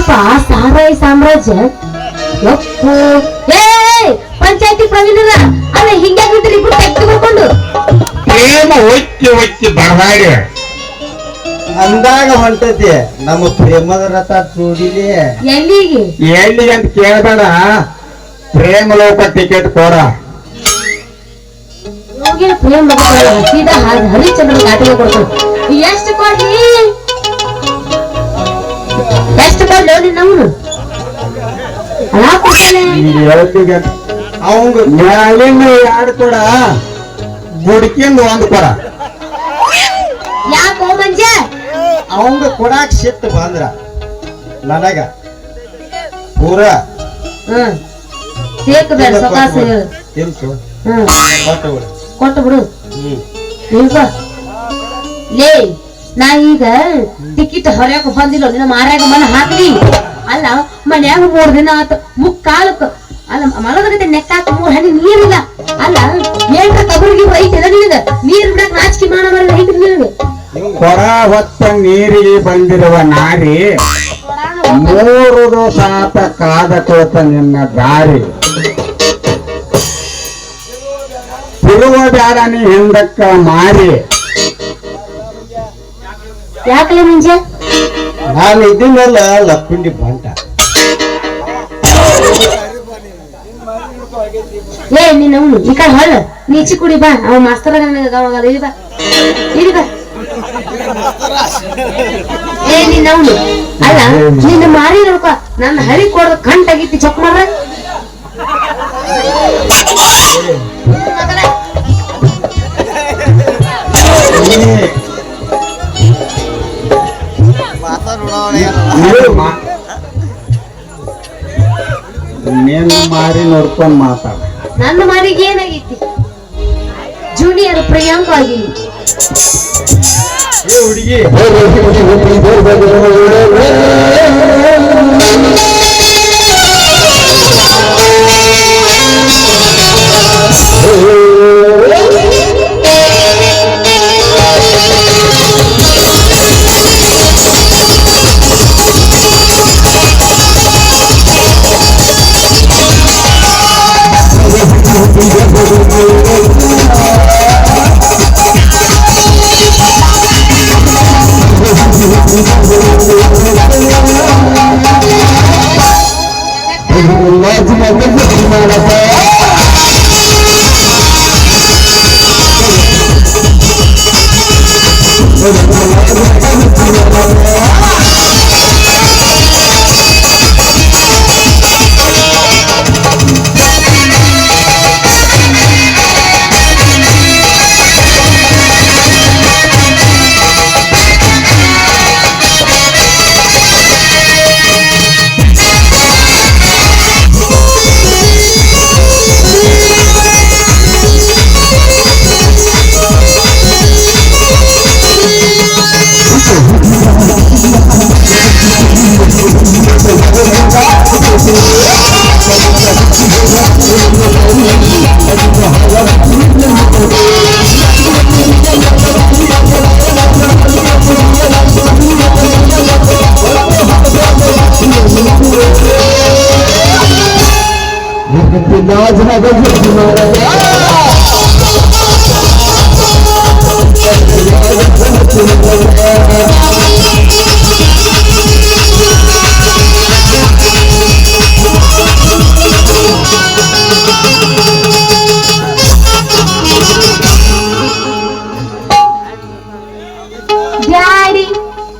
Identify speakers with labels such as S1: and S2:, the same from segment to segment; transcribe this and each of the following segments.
S1: ಏನಪ್ಪ ಸಾರಾಯಿ ಸಾಮ್ರಾಜ್ಯ ಯಪ್ಪು ಏ ಪಂಚಾಯತಿ ಪ್ರವೀಣರ ಅಲ್ಲ ಹಿಂಗಾಗಿದ್ರೆ ಇಬ್ರು ತೆಗ್ದು ಬರ್ಕೊಂಡು
S2: ಪ್ರೇಮ ಒತ್ತಿ ಒತ್ತಿ ಬಡದಾಡಿ
S3: ಅಂದಾಗ ಹೊಂಟೈತಿ ನಮ್ಮ ಪ್ರೇಮದ ರಥ ಜೋಡಿಲಿ
S1: ಎಲ್ಲಿಗೆ
S2: ಎಲ್ಲಿಗೆ ಅಂತ ಕೇಳಬೇಡ ಪ್ರೇಮ ಲೋಕ ಟಿಕೆಟ್ ಕೊಡ
S1: ಹೋಗಿ ಪ್ರೇಮ ಸೀದಾ ಹರಿಚಂದ್ರ ಘಾಟಿಗೆ ಕೊಡ್ತಾರೆ ಎಷ್ಟು ಕೊಡ್ಲಿ ಎಷ್ಟು ಕೊಡ್ಲಿ ನಿನ್ನವನು ಅಲ್ಲ ಕೊಡ್ತಾನೆ
S2: ಎಲ್ಲಿಗೆ ಅವಂಗ ಮ್ಯಾಲಿನ ಎರಡು ಕೊಡ ಗುಡ್ಕಿಂದ ಒಂದು ಕೊಡ
S1: ಯಾಕೋ ಮಂಜ
S3: ಅವಂಗ ಕೊಡಾಕ್ ಸಿಟ್ಟು ಬಂದ್ರ ನನಗ ಪೂರ
S1: ಬೇಡ ಸಕಾಸ
S3: ತಿನ್ಸು ಕೊಟ್ಟು ಬಿಡು
S1: ಕೊಟ್ಟು ಬಿಡು ನಿಲ್ಕೋ ಲೇ ನಾ ಈಗ ಟಿಕೆಟ್ ಹೊರಯಾಕ ಬಂದಿಲ್ಲ ನಿನ್ನ ಮಾರ್ಯಾಗ ಮನ ಹಾಕ್ಲಿ ಅಲ್ಲ ಮನ್ಯಾಗ 3 ದಿನ ಆತ ಮುಕ್ಕಾಲಕ್ಕ ಅಲ್ಲ ಮಲಗತ್ತೆ ನೆಕ್ಕಾಕ 3 ಹನಿ ನೀರಿಲ್ಲ ಅಲ್ಲ ಏನ್ರ ಕಬರ್ಗಿ ಐತಿಲ್ಲ ನಿನಗ ನೀರ್ ಬಿಡಕ್ ನಾಚಿಕೆ ಮಾಡಬಾರ ಐತಿ ನಿನಗ
S2: ಕೊಡ ಹೊತ್ತ ನೀರಿಗೆ ಬಂದಿರುವ ನಾರಿ 3 ದಿವಸ ಆತ ಕಾದ ಕೋತ ನಿನ್ನ ದಾರಿ ತಿರುವ ಬ್ಯಾಡ ನೀ ಹಿಂದಕ್ಕ ಮಾರಿ
S1: ಯಾಕಲೆ ಮುಂಜೆ
S3: ನಾನು ಇದನ್ನೆಲ್ಲ ಲಕ್ಕುಂಡಿ ಬಂಟ
S1: ಏ ನೀನು ಈ ಕಡೆ ಹೊಳ ನೀಚಿ ಕುಡಿ ಬಾ ಅವ ಮಾಸ್ತರ ಇಲ್ಲಿ ಬಾ ಇಲ್ಲಿ ಬಾ ಏ ನೀನು ಅಲ್ಲ ನಿನ್ನ ಮಾರಿ ನೋಡ್ಕೊ ನನ್ನ ಹರಿ ಕೊಡ್ದ ಕಂಟಾಗಿತ್ತು ಚೆಕ್ ಮಾಡ್ರ
S2: ನೀನು ಮಾರಿ ನೋಡ್ಕೊಂಡ್ ಮಾತಾಡ
S1: ನನ್ನ ಮಾರಿಗೆ ಏನಾಗೈತಿ ಜೂನಿಯರ್ ಪ್ರಿಯಾಂಕ ಆಗಿನಿ
S3: ಹುಡುಗಿ
S1: Daddy,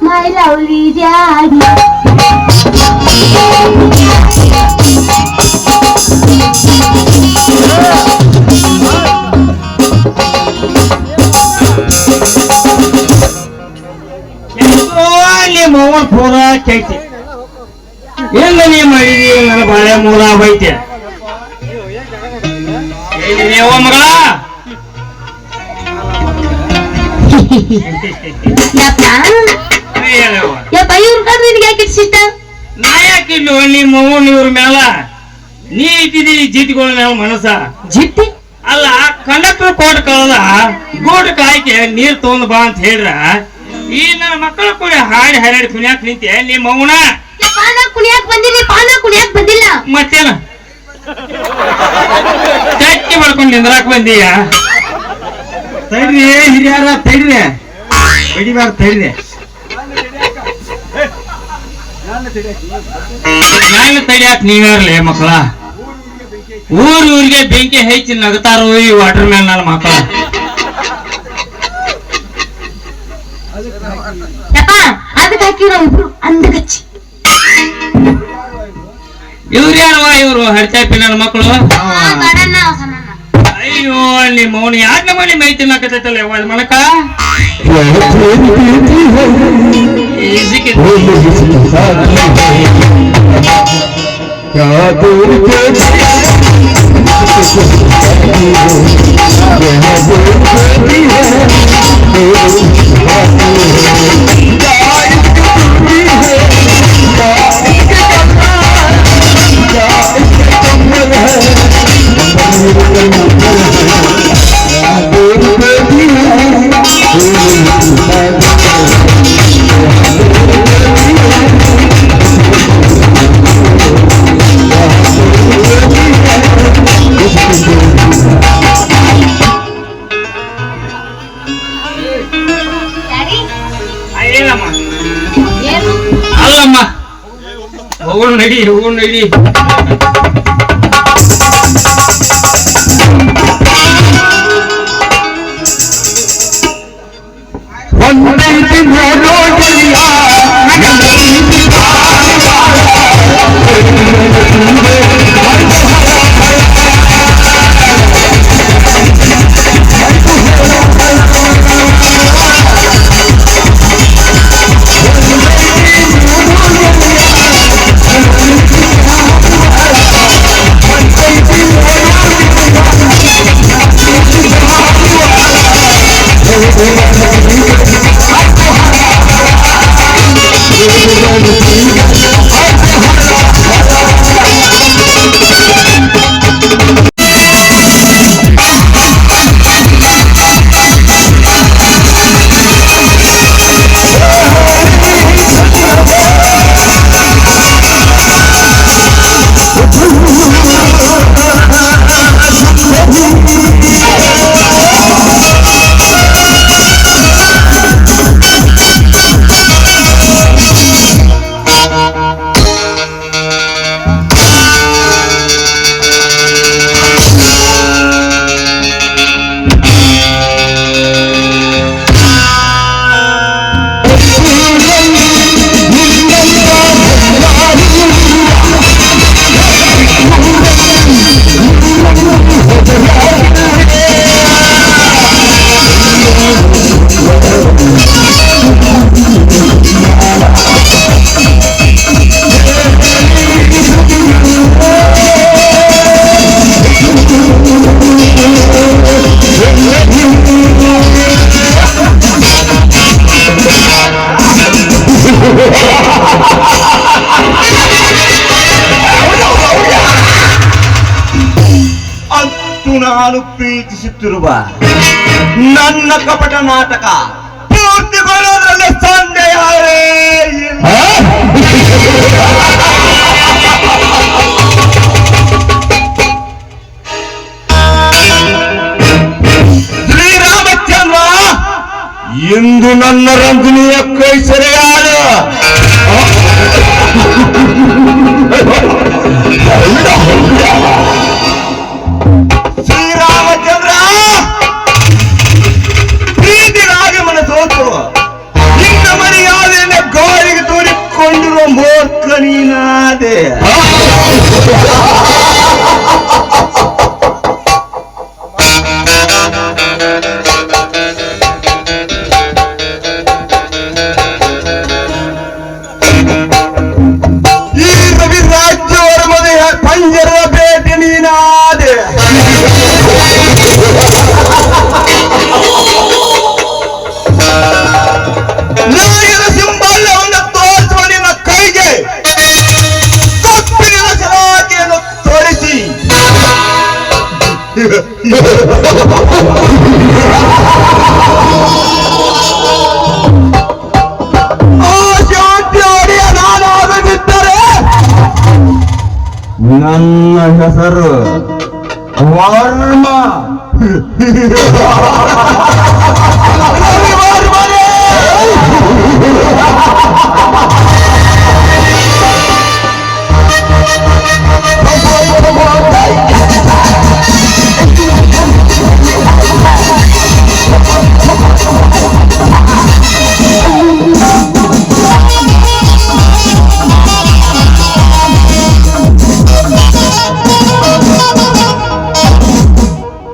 S1: my lovely daddy.
S2: ಮೋವನ್ ಪೂರ ಕೈತಿ ಎಲ್ಲ ನೀ ಮಾಡಿದಿ ನನ್ನ ಬಾಳೆ ಮೂರ ಹೋಯ್ತೆ ನೀವ ಮಗಳ
S1: ಯಪ್ಪ ಇವ್ರ ಕಡೆ ನಿನಗೆ ಯಾಕೆ ಇಷ್ಟ
S2: ನಾ ಯಾಕಿಲ್ಲ ನಿಮ್ಮ ಮೋವನ್ ಇವ್ರ ಮ್ಯಾಲ ನೀ ಇಟ್ಟಿದಿ ಜಿಟ್ಗಳ ಮ್ಯಾಲ ಮನಸ್ಸ
S1: ಜಿಟ್ಟಿ
S2: ಅಲ್ಲ ಕಂಡಕ್ಟರ್ ಕೋಟ್ ಕಳದ ಗೋಡ್ ಕಾಯ್ಕೆ ನೀರ್ ತಗೊಂಡ್ ಬಾ ಅಂತ ಹೇಳ್ರ ಈ ನನ್ನ ಮಕ್ಕಳ ಕೂಡ ಹಾಡಿ ಹಾರಾಡಿ ಕುಣ್ಯಾಕ್ ನಿಂತೆ ನಿಮ್ಮ ಮೌನ
S1: ಕುಣಿಯಾಕ್ ಬಂದಿರಿ, ಪಾನ ಕುಣಿಯಾಕ್ ಬಂದಿಲ್ಲ.
S2: ಮತ್ತೇನ ಚಟ್ಟಿ ಮಾಡ್ಕೊಂಡು ನಿಂದ್ರಾಕ್ ಬಂದೀಯ? ತಡ್ರಿ ಹಿರಿಯಾರ, ತಡ್ರಿ, ಬಡಿಬಾರ, ತಡ್ರಿ. ನಾನು ತಡಿಯಾಕ ನೀವ್ಯಾರ್ಲಿ ಮಕ್ಕಳ? ಊರಿಗೆ ಬೆಂಕಿ ಹೆಚ್ಚಿ ನಗತಾರೋ ಈ ವಾಟರ್ ಮ್ಯಾನ್ ನನ್ನ ಮಕ್ಕಳ.
S1: ಯಪ್ಪ ಅದಕ್ಕೆ ಹಾಕಿ ನಾವು ಇಬ್ರು ಅಂದಗಚ್ಚಿ.
S2: ಇವ್ರು ಯಾರವ? ಇವ್ರು ಹರ್ಚಾಪಿ ನನ್ನ ಮಕ್ಕಳು.
S1: ಗಡನ್ನ ಸಣ್ಣ.
S2: ಅಯ್ಯೋ ನಿಮ್ಮ ಮೌನ ಯಾಕೆ ಮನೆ ಮೈ ತಿನ್ನಕತ್ತೈತಲ್ಲ ಯಾವ ಮನಕ? ಅಲ್ಲಮ್ಮ ಹೋಗೋಣ ನಡಿ, ಹೋಗೋಣ ನಡಿ.
S3: ನಾನು ಪ್ರೀತಿಸುತ್ತಿರುವ ನನ್ನ ಕಪಟ ನಾಟಕ ಪೂರ್ತಿಗೊಳ್ಳೋದ್ರಲ್ಲಿ ಸಂದೇಹವೇ ಇಲ್ಲ. ಶ್ರೀರಾಮಚಂದ್ರ, ಇಂದು ನನ್ನ ರಂಜನಿಯ ಕೈ ಸರಿಯಾದ ಶ್ರೀರಾಮಚಂದ್ರ, ಪ್ರೀತಿಗಾಗಿ ಮನಸೋತು ನಿನ್ನ ಮರ್ಯಾದೆಯನ್ನು ಗಾಳಿಗೆ ತೋರಿಕೊಂಡಿರುವ ಮೂರ್ಖ ನೀನಾದೆ. ಈ ರವಿರಾಜ್ಯವರ ಮನೆಯ ಪಂಜರದ ಭೇಟಿ ನೀನಾದೆ. ನಾಯನ ಸಿಂಬಲ್ಯವನ್ನು ತೋರಿಸುವ ನಿನ್ನ ಕೈಗೆ ಕಪ್ಪಿನ ಸಲಾಕೆಯನ್ನು ತೋರಿಸಿ ಆ ಶಾಂತಿ ಒಡೆಯ ನಾನಾಗದಿದ್ದರೆ ನನ್ನ ಹೆಸರು ವರ್ಮ.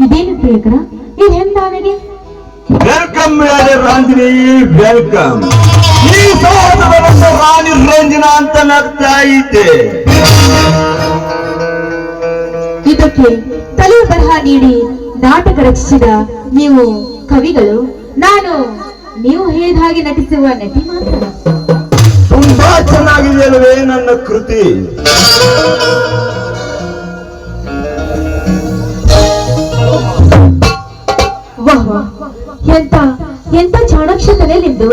S1: ಇದೇನು ಪ್ರಿಯಕರ ಈ ಹೆಂದಾನೆಗೆ
S3: ವೆಲ್ಕಮ್ ರಾಂಜಿನಿ, ವೆಲ್ಕಮ್. ಈ ಸಹೋದರರನ್ನು ರಾಣಿ ರಂಜನಾ ಅಂತ ನಗ್ತಾ ಇದ್ದೆ.
S1: ಇದಕ್ಕೆ ತಲೆ ಬರಹ ನೀಡಿ ನಾಟಕ ರಚಿಸಿದ ನೀವು ಕವಿಗಳು, ನಾನು ನೀವು ಹೇಳಿದ ಹಾಗೆ ನಟಿಸುವ ನಟಿ ಮಾತ್ರ.
S3: ತುಂಬಾ ಚೆನ್ನಾಗಿದೆಯಲ್ವೇ ನನ್ನ ಕೃತಿ?
S1: ವಾಹ್ ವಾಹ್, ಎಂತ ಎಂತ ಚಾಣಾಕ್ಷತನೇ ನಿಮ್ದು.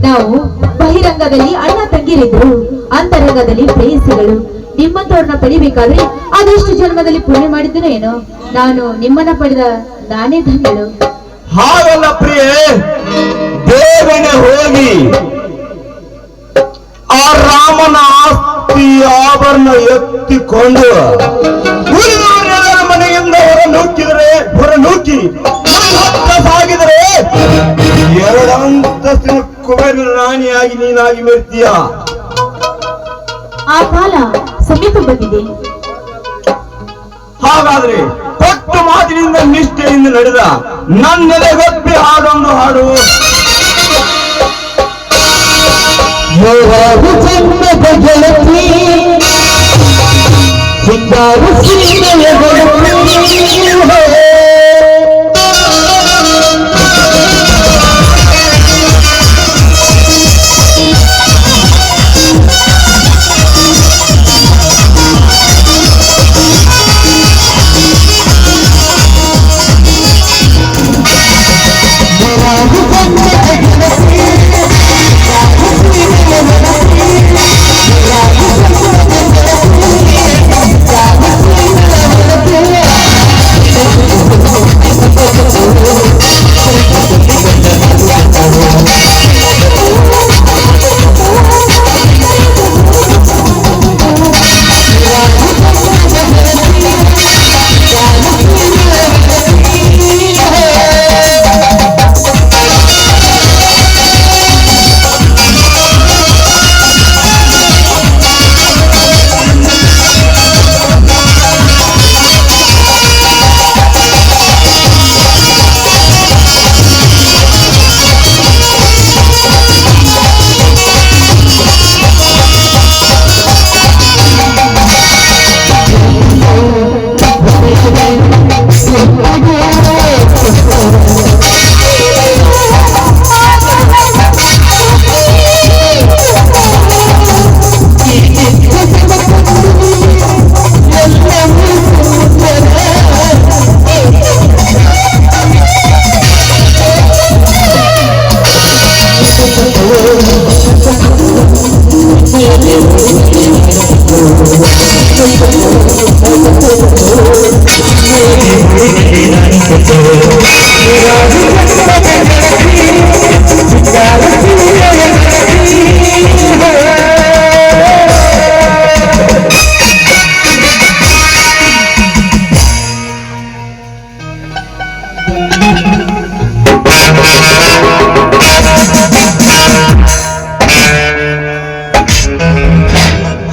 S1: ನಾವು ಬಹಿರಂಗದಲ್ಲಿ ಅಣ್ಣ ತಂಗಿರಿದ್ರು, ಅಂತರಂಗದಲ್ಲಿ ಪ್ರೇಯಸಿಗಳು. ನಿಮ್ಮಂತವ್ರನ್ನ ಪಡಿಬೇಕಾದ್ರೆ ಅದೆಷ್ಟು ಜನ್ಮದಲ್ಲಿ ಪುಣ್ಯ ಮಾಡಿದ್ದನೋ ಏನೋ. ನಾನು ನಿಮ್ಮನ್ನ ಪಡೆದ ನಾನೇ ಧನ್ಯಳು.
S3: ಹಾಗಲ್ಲ ಪ್ರಿಯೆ, ಬೇಗನೆ ಹೋಗಿ ಆ ರಾಮನ ಆಸ್ತಿ ಆಭರಣ ಎತ್ತಿಕೊಂಡು ಉಳಿದವರೆಲ್ಲರ ಮನೆಯಿಂದ ಹೊರನೂಕಿ ಸಾಗಿದರೆ ಎರಡಂತಸ್ತಿನ ಕುಬೇರ ರಾಣಿಯಾಗಿ ನೀನಾಗಿ ಮೆರ್ತೀಯ.
S1: ಆ ಕಾಲ ಸಮೀಪ ಬಂದಿದೆ.
S3: ಹಾಗಾದ್ರೆ ಕೊಟ್ಟ ಮಾತಿನಿಂದ ನಿಷ್ಠೆಯಿಂದ ನಡೆದ ನನ್ನೆಲೆಗೊಪ್ಪಿ ಹಾಡೊಂದು ಹಾಡು.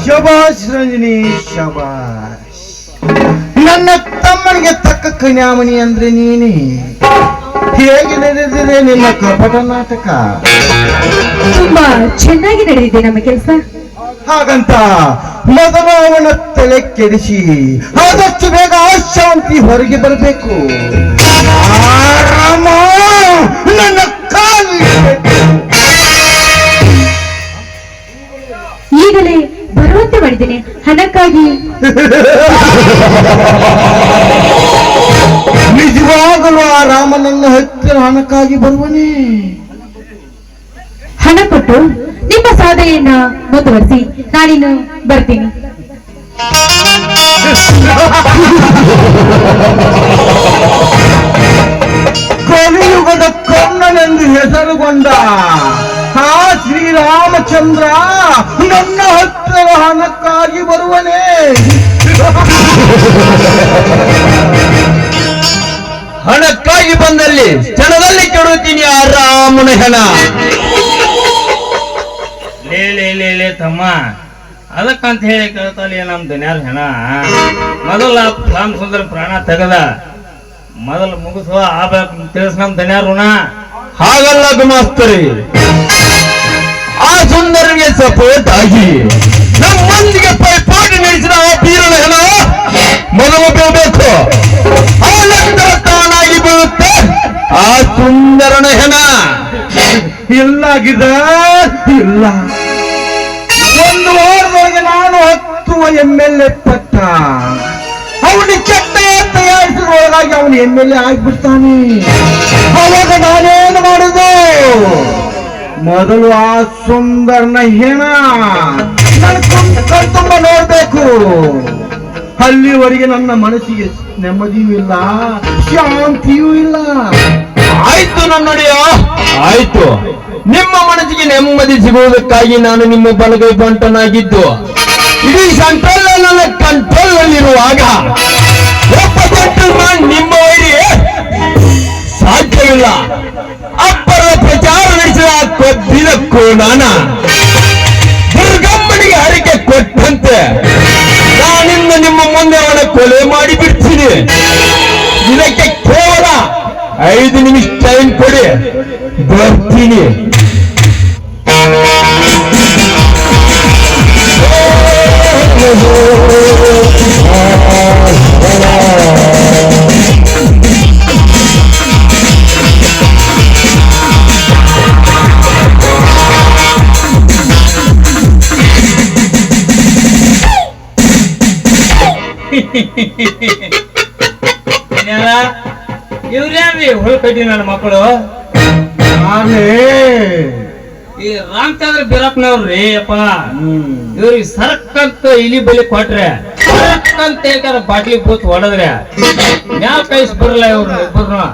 S4: ಶಬಾಷ್ ರಂಜನಿ, ಶಬಾಷ್. ನನ್ನ ತಮ್ಮನಿಗೆ ತಕ್ಕ ಕನ್ಯಾಮಣಿ ಅಂದ್ರೆ ನೀನೇ. ಹೇಗೆ ನಡೆದಿದೆ ನಿನ್ನ ಕಪಟ ನಾಟಕ?
S1: ತುಂಬಾ ಚೆನ್ನಾಗಿ ನಡೆದಿದೆ ನಮ್ಮ ಕೆಲಸ.
S4: ಹಾಗಂತ ಮೊದಲು ಅವನ ತಲೆ ಕೆಡಿಸಿ ಆದಷ್ಟು ಬೇಗ ಶಾಂತಿ ಹೊರಗೆ ಬರಬೇಕು. ರಾಮ ನನ್ನ ಕಾಲಿಗೆ
S1: ಈಗಲೇ ಬರುವಂತೆ ಮಾಡಿದ್ದೇನೆ ಹಣಕ್ಕಾಗಿ.
S4: ನಿಜವಾಗಲೂ ಆ ರಾಮನನ್ನ ಹತ್ತಿರ ಹಣಕ್ಕಾಗಿ ಬರುವನೇ?
S1: ಹಣ ಕೊಟ್ಟು ನಿಮ್ಮ ಸಾಧನೆಯನ್ನ ಮುಂದುವರಿಸಿ ನಾನಿನ್ನು ಬರ್ತೀನಿ.
S4: ಕಲಿಯುಗದ ಕರ್ಣನೆಂದು ಹೆಸರುಗೊಂಡ ಆ ಶ್ರೀರಾಮಚಂದ್ರ ನನ್ನ ಹತ್ತಿರ ಹಣಕ್ಕಾಗಿ ಬರುವನೇ.
S3: ಹಣಕ್ಕಾಗಿ ಬಂದಲ್ಲಿ ಕ್ಷಣದಲ್ಲಿ ಕೆಡುತ್ತೀನಿ ಆ ರಾಮನ ಹೆಣ.
S2: ಲೇ ತಮ್ಮ, ಅದಕ್ಕಂತ ಹೇಳಿ ಕೇಳ್ತಾಲಿ ನಮ್ ದುನಿಯಾದ ಹೆಣ. ಮೊದಲ ರಾಮ ಸುಂದರ ಪ್ರಾಣ ತೆಗದ ಮೊದಲು ಮುಗಿಸುವ ಆಗ್ಬೇಕು ತಿಳಿಸ್ ನಮ್ ದುನಿಯಾರುಣ.
S3: ಹಾಗಲ್ಲ ಗುಮಾಸ್ತರಿ, ಆ ಸುಂದರಿಗೆ ಸಪೋರ್ಟ್ ಆಗಿ ನಮ್ಮೊಂದಿಗೆ ಪೈಪೋಟಿ ನಡೆಸಿದ ಆ ಬೀರನ ಹೆಣ ಮೊದಲು ಬೀಳಬೇಕು. ಆ ನಂತರ ತಾನಾಗಿ ಬೀಳುತ್ತೆ ಆ ಸುಂದರನ ಹೆಣ.
S4: ಇಲ್ಲ ಗಿಡ ಇಲ್ಲ. ಒಂದು ವಾರದೊಳಗೆ ನಾನು ಹತ್ತುವ MLA ಪಟ್ಟ ಅವನಿಗೆ ಕೆಟ್ಟ ತಯಾರಿಸುವುದರೊಳಗಾಗಿ ಅವನು MLA ಆಗಿಬಿಡ್ತಾನೆ. ಅವಾಗ ನಾನೇನು ಮಾಡುದು? ಮೊದಲು ಆ ಸುಂದರನ ಹೆಣ ನನ್ನ ಕಣ್ತುಂಬ ನೋಡ್ಬೇಕು. ಅಲ್ಲಿವರೆಗೆ ನನ್ನ ಮನಸ್ಸಿಗೆ ನೆಮ್ಮದಿಯೂ ಇಲ್ಲ, ಶಾಂತಿಯೂ ಇಲ್ಲ.
S3: ಆಯ್ತು ನನ್ನೊಡೆಯ, ಆಯ್ತು. ನಿಮ್ಮ ಮನಸ್ಸಿಗೆ ನೆಮ್ಮದಿ ಸಿಗುವುದಕ್ಕಾಗಿ ನಾನು ನಿಮ್ಮ ಬಲಗೈ ಬಂಟನಾಗಿದ್ದು ಇಡೀ ಸೆಂಟ್ರಲ್ ನನ್ನ ಕಂಟ್ರೋಲ್ ನಲ್ಲಿರುವಾಗ ಒಬ್ಬ ಜೆಂಟಲ್ಮನ್ ನಿಮ್ಮ ವೈರಿಗೆ ಸಾಧ್ಯವಿಲ್ಲ. ಅಪ್ಪರ ಪ್ರಚಾರ ನಡೆಸಿದ ಕೊದ್ದಿನ ಕೋಣಾನ ದುರ್ಗಮ್ಮನಿಗೆ ಹರಿಕೆ ಕೊಟ್ಟಂತೆ ನಾನಿಂದ ನಿಮ್ಮ ಮುಂದೆ ಅವನ ಕೊಲೆ ಮಾಡಿ ಬಿಡ್ತೀನಿ. ಇದಕ್ಕೆ ಕೇವಲ 5 ನಿಮಿಷ ಟೈಮ್ ಕೊಡಿ, ಬರ್ತೀನಿ.
S2: ಇವ್ರ್ಯಾವ್ರಿ ಹುಳ್ಕಟ್ಟಿ ನನ್ನ ಮಕ್ಕಳು?
S4: ನಾನೇ
S2: ಈ ರಾಮಚಂದ್ರ ಬೀರಪ್ಪನವ್ರಿ ಅಪ್ಪ. ಇವ್ರಿಗೆ ಸರ್ಕಂತ ಇಲಿ ಬಲಿ ಕೊಟ್ರೆ ಸರ್ಕಂತ ಬಾಟ್ಲಿ ಬೂತ್ ಹೊಡೆದ್ರೆ ಯಾವ ಕೈಸ್ ಬರಲ್ಲ ಇವ್ರು ಇಬ್ಬರು.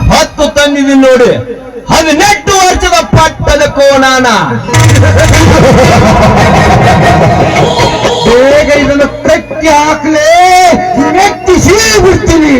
S3: ಹತ್ತು ತಂದಿದ್ದೀನಿ ನೋಡಿ, 18 ವರ್ಷದ ಪಟ್ಟದ ಕೋಣಾನ.
S4: ಬೇಗ ಇದನ್ನು ಕಟ್ಟಿ ಹಾಕ್ಲೇ, ನೆಟ್ಟಿಸಿ ಬಿಡ್ತೀನಿ.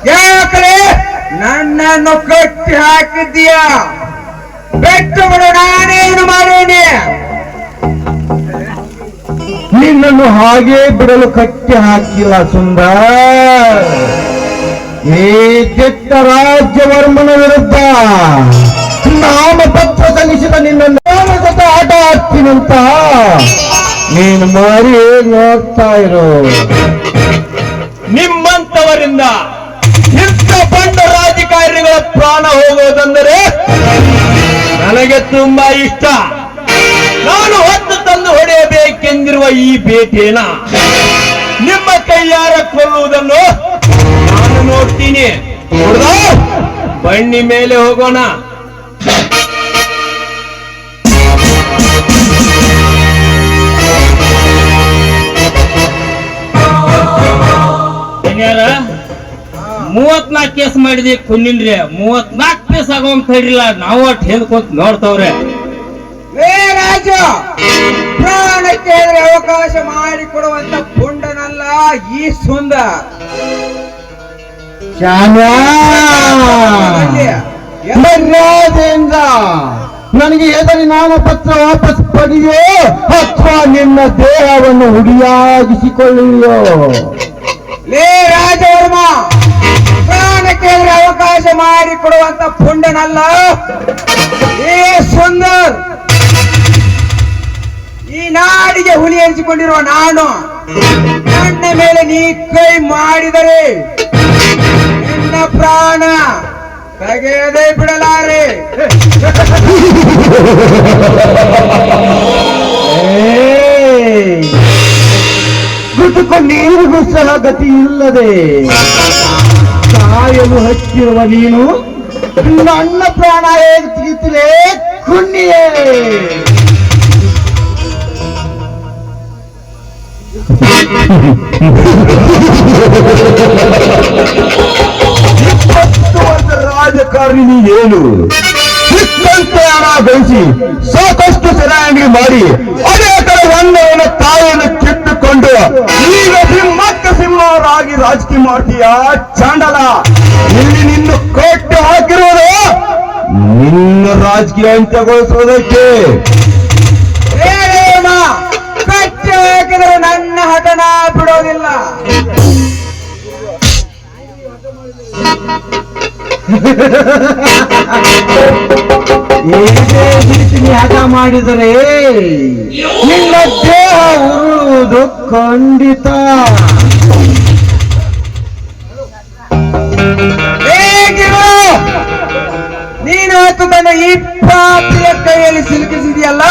S4: ಯಾಕಲೆ ನನ್ನನ್ನು ಕಟ್ಟಿ ಹಾಕಿದ್ದೀಯ? ಬೆಟ್ಟು ಬಿಡು, ನಾನೇನು ಮಾಡೇನೆ? ನಿನ್ನನ್ನು ಹಾಗೆ ಬಿಡಲು ಕಟ್ಟಿ ಹಾಕಿಲ್ಲ ಸುಂದರ್. ಈ ಕೆಟ್ಟ ರಾಜ್ಯವರ್ಮನ ವಿರುದ್ಧ ನಾಮಪತ್ರ ಸಲ್ಲಿಸಿದ ನಿನ್ನನ್ನು ಜೊತೆ ಆಟ ಆಡ್ತೀನಂತ ನೀನು ಮಾರಿ ನೋಡ್ತಾ ಇರೋ.
S3: ನಿಮ್ಮಂತವರಿಂದ ಇಂಥ ಬಂಡ ರಾಜಕಾರಣಿಗಳ ಪ್ರಾಣ ಹೋಗುವುದೆಂದರೆ ನನಗೆ ತುಂಬಾ ಇಷ್ಟ. ನಾನು ಹೊತ್ತು ತಂದು ಹೊಡೆಯಬೇಕೆಂದಿರುವ ಈ ಬೇಟೆನ ನಿಮ್ಮ ಕೈಯಾರ ಕೊಲ್ಲುವುದನ್ನು ನಾನು ನೋಡ್ತೀನಿ. ಬನ್ನಿ ಮೇಲೆ ಹೋಗೋಣ.
S2: 34 ಕೇಸ್ ಮಾಡಿದಿ ಕುನ್ನಿನ್ರಿ 34 ಪೀಸ್ ಆಗೋಂಗ್ ತಡಿಲ್ಲ ನಾವು ಅಟ್ ಹೇಳ್ಕೊಂತ ನೋಡ್ತಾವ್ರೆ.
S5: ಲೇ ರಾಜ, ಪ್ರಾಣಕ್ಕೆ ಅವಕಾಶ ಮಾಡಿಕೊಡುವಂತ ಪುಂಡನಲ್ಲ ಈ ಸುಂದರ್.
S4: ಮರ್ಯಾದೆಯಿಂದ ನನಗೆ ಎದರಿ ನಾಮಪತ್ರ ವಾಪಸ್ ಪಡೆಯೋ ಅಥವಾ ನಿನ್ನ ದೇಹವನ್ನು ಹುಡಿಯಾಗಿಸಿಕೊಳ್ಳಿಯೋ.
S5: ಲೇ ರಾಜವರ್ಮ, ಪ್ರಾಣಕ್ಕೆ ಅವಕಾಶ ಮಾಡಿಕೊಡುವಂತ ಪುಂಡನಲ್ಲ ಏ ಸುಂದರ್. ಈ ನಾಡಿಗೆ ಹುಲಿ ಎನಿಸಿಕೊಂಡಿರುವ ನಾನು ನನ್ನ ಮೇಲೆ ನೀ ಕೈ ಮಾಡಿದರೆ ನಿನ್ನ ಪ್ರಾಣ ತೆಗೆಯದೇ ಬಿಡಲಾರೆ.
S4: ಗುಟುಕು ನೀರಿಗೂ ಸಹ ಗತಿ ಇಲ್ಲದೆ ಸಾಯಲು ಹಚ್ಚಿರುವ ನೀನು ನನ್ನ ಪ್ರಾಣ ಹೇಗೆ ತೆಗೆಯುತ್ತಿರೇ ಕುನ್ನಿಯೇ. 20 ವರ್ಷ ರಾಜಕಾರಣಿ ಏನು ಸಿಕ್ಕಂತೆ ಹಣ ಗಳಿಸಿ ಸಾಕಷ್ಟು ಸೆರೆ ಮಾಡಿ ಅನೇಕರ ಒಂದವನ ತಾಯಿಯನ್ನು ಕಿತ್ತುಕೊಂಡು ಈಗ ಸಿಂಹಕ್ಕ ಸಿಂಹರಾಗಿ ರಾಜಕೀಯ ಮಾಡ್ತೀಯ ಚಾಂಡಲ. ಇಲ್ಲಿ ನಿನ್ನ ಕೊಟ್ಟು ಹಾಕಿರುವುದು ನಿನ್ನ ರಾಜಕೀಯ ಅಂತ್ಯಗೊಳಿಸುವುದಕ್ಕೆ.
S5: ಕಚ್ಚೆ ಹಾಕಿದರೆ ನನ್ನ ಹಠನ ಬಿಡೋದಿಲ್ಲ.
S4: ಏನೇ ರೀತಿ ಹಠ ಮಾಡಿದರೆ ನಿನ್ನ ದೇಹ ಉರುಳುವುದು ಖಂಡಿತ.
S5: ನೀನು ಹೊತ್ತು ತನ್ನ ಈ ಪಾಪಿಯ ಕೈಯಲ್ಲಿ ಸಿಲುಕಿಸಿದೆಯಲ್ಲ,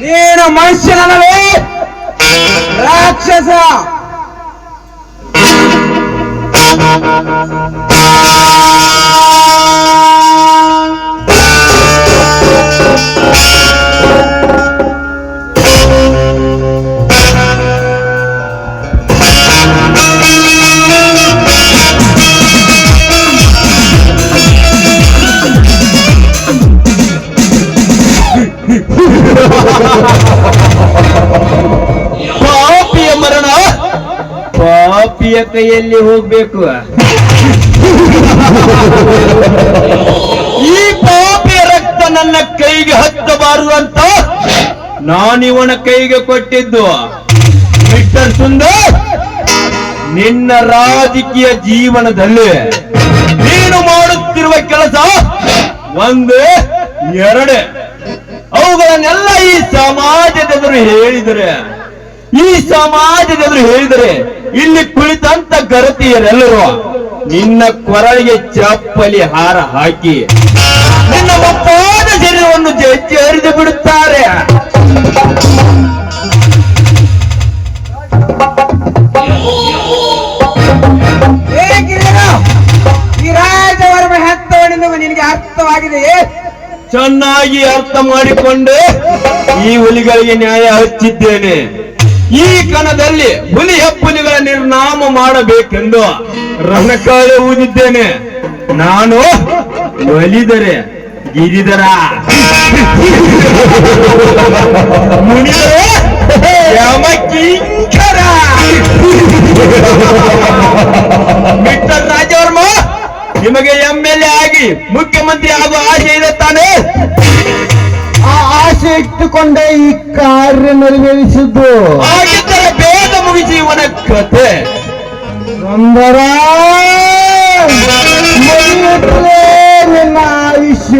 S5: ನೀನು ಮನುಷ್ಯನಲ್ಲವೇ ರಾಕ್ಷಸ.
S3: ಪಾಪಿಯ ಮರಣ ಪಾಪಿಯ ಕೈಯಲ್ಲಿ ಹೋಗ್ಬೇಕು. ಈ ಪಾಪಿಯ ರಕ್ತ ನನ್ನ ಕೈಗೆ ಹತ್ತಬಾರದು ಅಂತ ನಾನಿವನ ಕೈಗೆ ಕೊಟ್ಟಿದ್ದು. ಮಿಸ್ಟರ್ ಸುಂದರ್, ನಿನ್ನ ರಾಜಕೀಯ ಜೀವನದಲ್ಲಿ ನೀನು ಮಾಡುತ್ತಿರುವ ಕೆಲಸ ಒಂದು ಎರಡೇ, ಅವುಗಳನ್ನೆಲ್ಲ ಈ ಸಮಾಜದೆದುರು ಹೇಳಿದರೆ ಇಲ್ಲಿ ಕುಳಿತಂತ ಗರತಿಯರೆಲ್ಲರೂ ನಿನ್ನ ಕೊರಳಿಗೆ ಚಪ್ಪಲಿ ಹಾರ ಹಾಕಿ ನಿನ್ನ ಒಪ್ಪಾದ ಶರೀರವನ್ನು ಜಜ್ಜಿ ಹರಿದು ಬಿಡುತ್ತಾರೆ.
S5: ಈ ರಾಜವರ್ಮ ಹೆತ್ತವನೆಂದು ನಿನಗೆ ಅರ್ಥವಾಗಿದೆಯೇ?
S3: ಚೆನ್ನಾಗಿ ಅರ್ಥ ಮಾಡಿಕೊಂಡು ಈ ಹುಲಿಗಳಿಗೆ ನ್ಯಾಯ ಹಚ್ಚಿದ್ದೇನೆ. ಈ ಕಣದಲ್ಲಿ ಹುಲಿ ಹೆಪ್ಪುಲಿಗಳ ನಿರ್ನಾಮ ಮಾಡಬೇಕೆಂದು ರಣಕಾಳೆ ಊದಿದ್ದೇನೆ. ನಾನು ಒಲಿದರೆ ಗಿರಿಧರ, ಮುನಿದರೆ ಯಮಕಿಂಕರ. ಮಿಸ್ಟರ್ ರಾಜವರ್ಮ, ನಿಮಗೆ MLA ಆಗಿ ಮುಖ್ಯಮಂತ್ರಿ ಆಗುವ ಆಸೆ ಇದೆ ತಾನೇ?
S4: ಆ ಆಸೆ ಇಟ್ಟುಕೊಂಡೇ ಈ ಕಾರ್ಯ ನೆರವೇರಿಸಿದ್ದು.
S3: ಹಾಗಿದ್ದರೆ ಬೇಗ ಮುಗಿಸಿ ಇವನ ಕತೆ.
S4: ಸುಂದರ, ಮುಗಿಯುತ್ತಲೇ ನಿನ್ನ ಆಯುಷ್ಯ.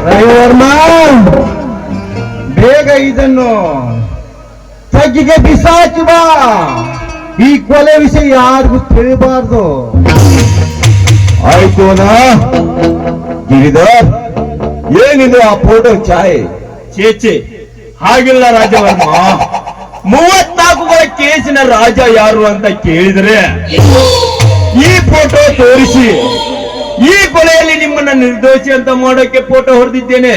S4: ರವಿವರ್ಮ, ಬೇಗ ಇದನ್ನು ತಗ್ಗಿಗೆ ಬಿಸಾಕಿ ಬಾ. ಈ ಕೊಲೆ ವಿಷಯ ಯಾರಿಗೂ ತಿಳಿಬಾರ್ದು.
S3: ಆಯ್ತೋನಾ ಗಿರಿಧರ್, ಏನಿದೆ ಆ ಫೋಟೋ ಛಾಯೆ? ಚೇಚೆ, ಹಾಗಿಲ್ಲ ರಾಜವರ್ಮ. 34 ಕೇಸಿನ ರಾಜ ಯಾರು ಅಂತ ಕೇಳಿದ್ರೆ ಈ ಫೋಟೋ ತೋರಿಸಿ ಈ ಕೊಲೆಯಲ್ಲಿ ನಿಮ್ಮನ್ನ ನಿರ್ದೋಷಿ ಅಂತ ಮಾಡೋಕೆ ಫೋಟೋ ಹೊಡೆದಿದ್ದೇನೆ.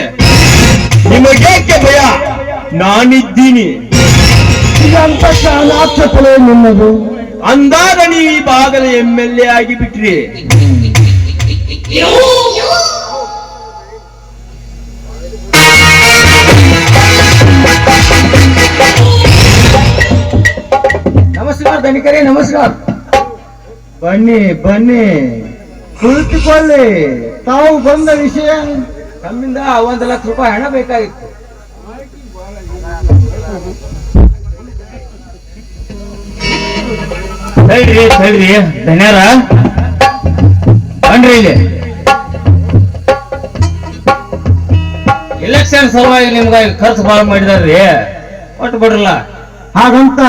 S3: ನಿಮಗೇಕೆ ಭಯ? ನಾನಿದ್ದೀನಿ.
S4: ಎಂತ ಚಾಣಾಕ್ಷತಲೇ ನಿನ್ನದು.
S3: ಅಂದಾಗ ನೀವು ಈ ಭಾಗದ MLA ಆಗಿ ಬಿಟ್ರಿ.
S5: ನಮಸ್ಕಾರ ಧನಿಕರೇ, ನಮಸ್ಕಾರ.
S4: ಬನ್ನಿ ಬನ್ನಿ, ಕುಳಿತುಕೊಳ್ಳಿ. ತಾವು ಬಂದ ವಿಷಯ?
S5: ತಮ್ಮಿಂದ 1 ಲಕ್ಷ ರೂಪಾಯಿ ಹಣ ಬೇಕಾಗಿತ್ತು.
S2: ಹೇಳ್ರಿ ಧನ್ಯರ ಬನ್ರಿ ಇಲ್ಲಿ. ಎಲೆಕ್ಷನ್ ಸಲುವಾಗಿ ನಿಮ್ಗೆ ಖರ್ಚು ಭಾಳ ಮಾಡಿದಾರ್ರಿ, ಒಟ್ಟು ಬಿಡ್ರಲ್ಲ.
S4: ಹಾಗಂತ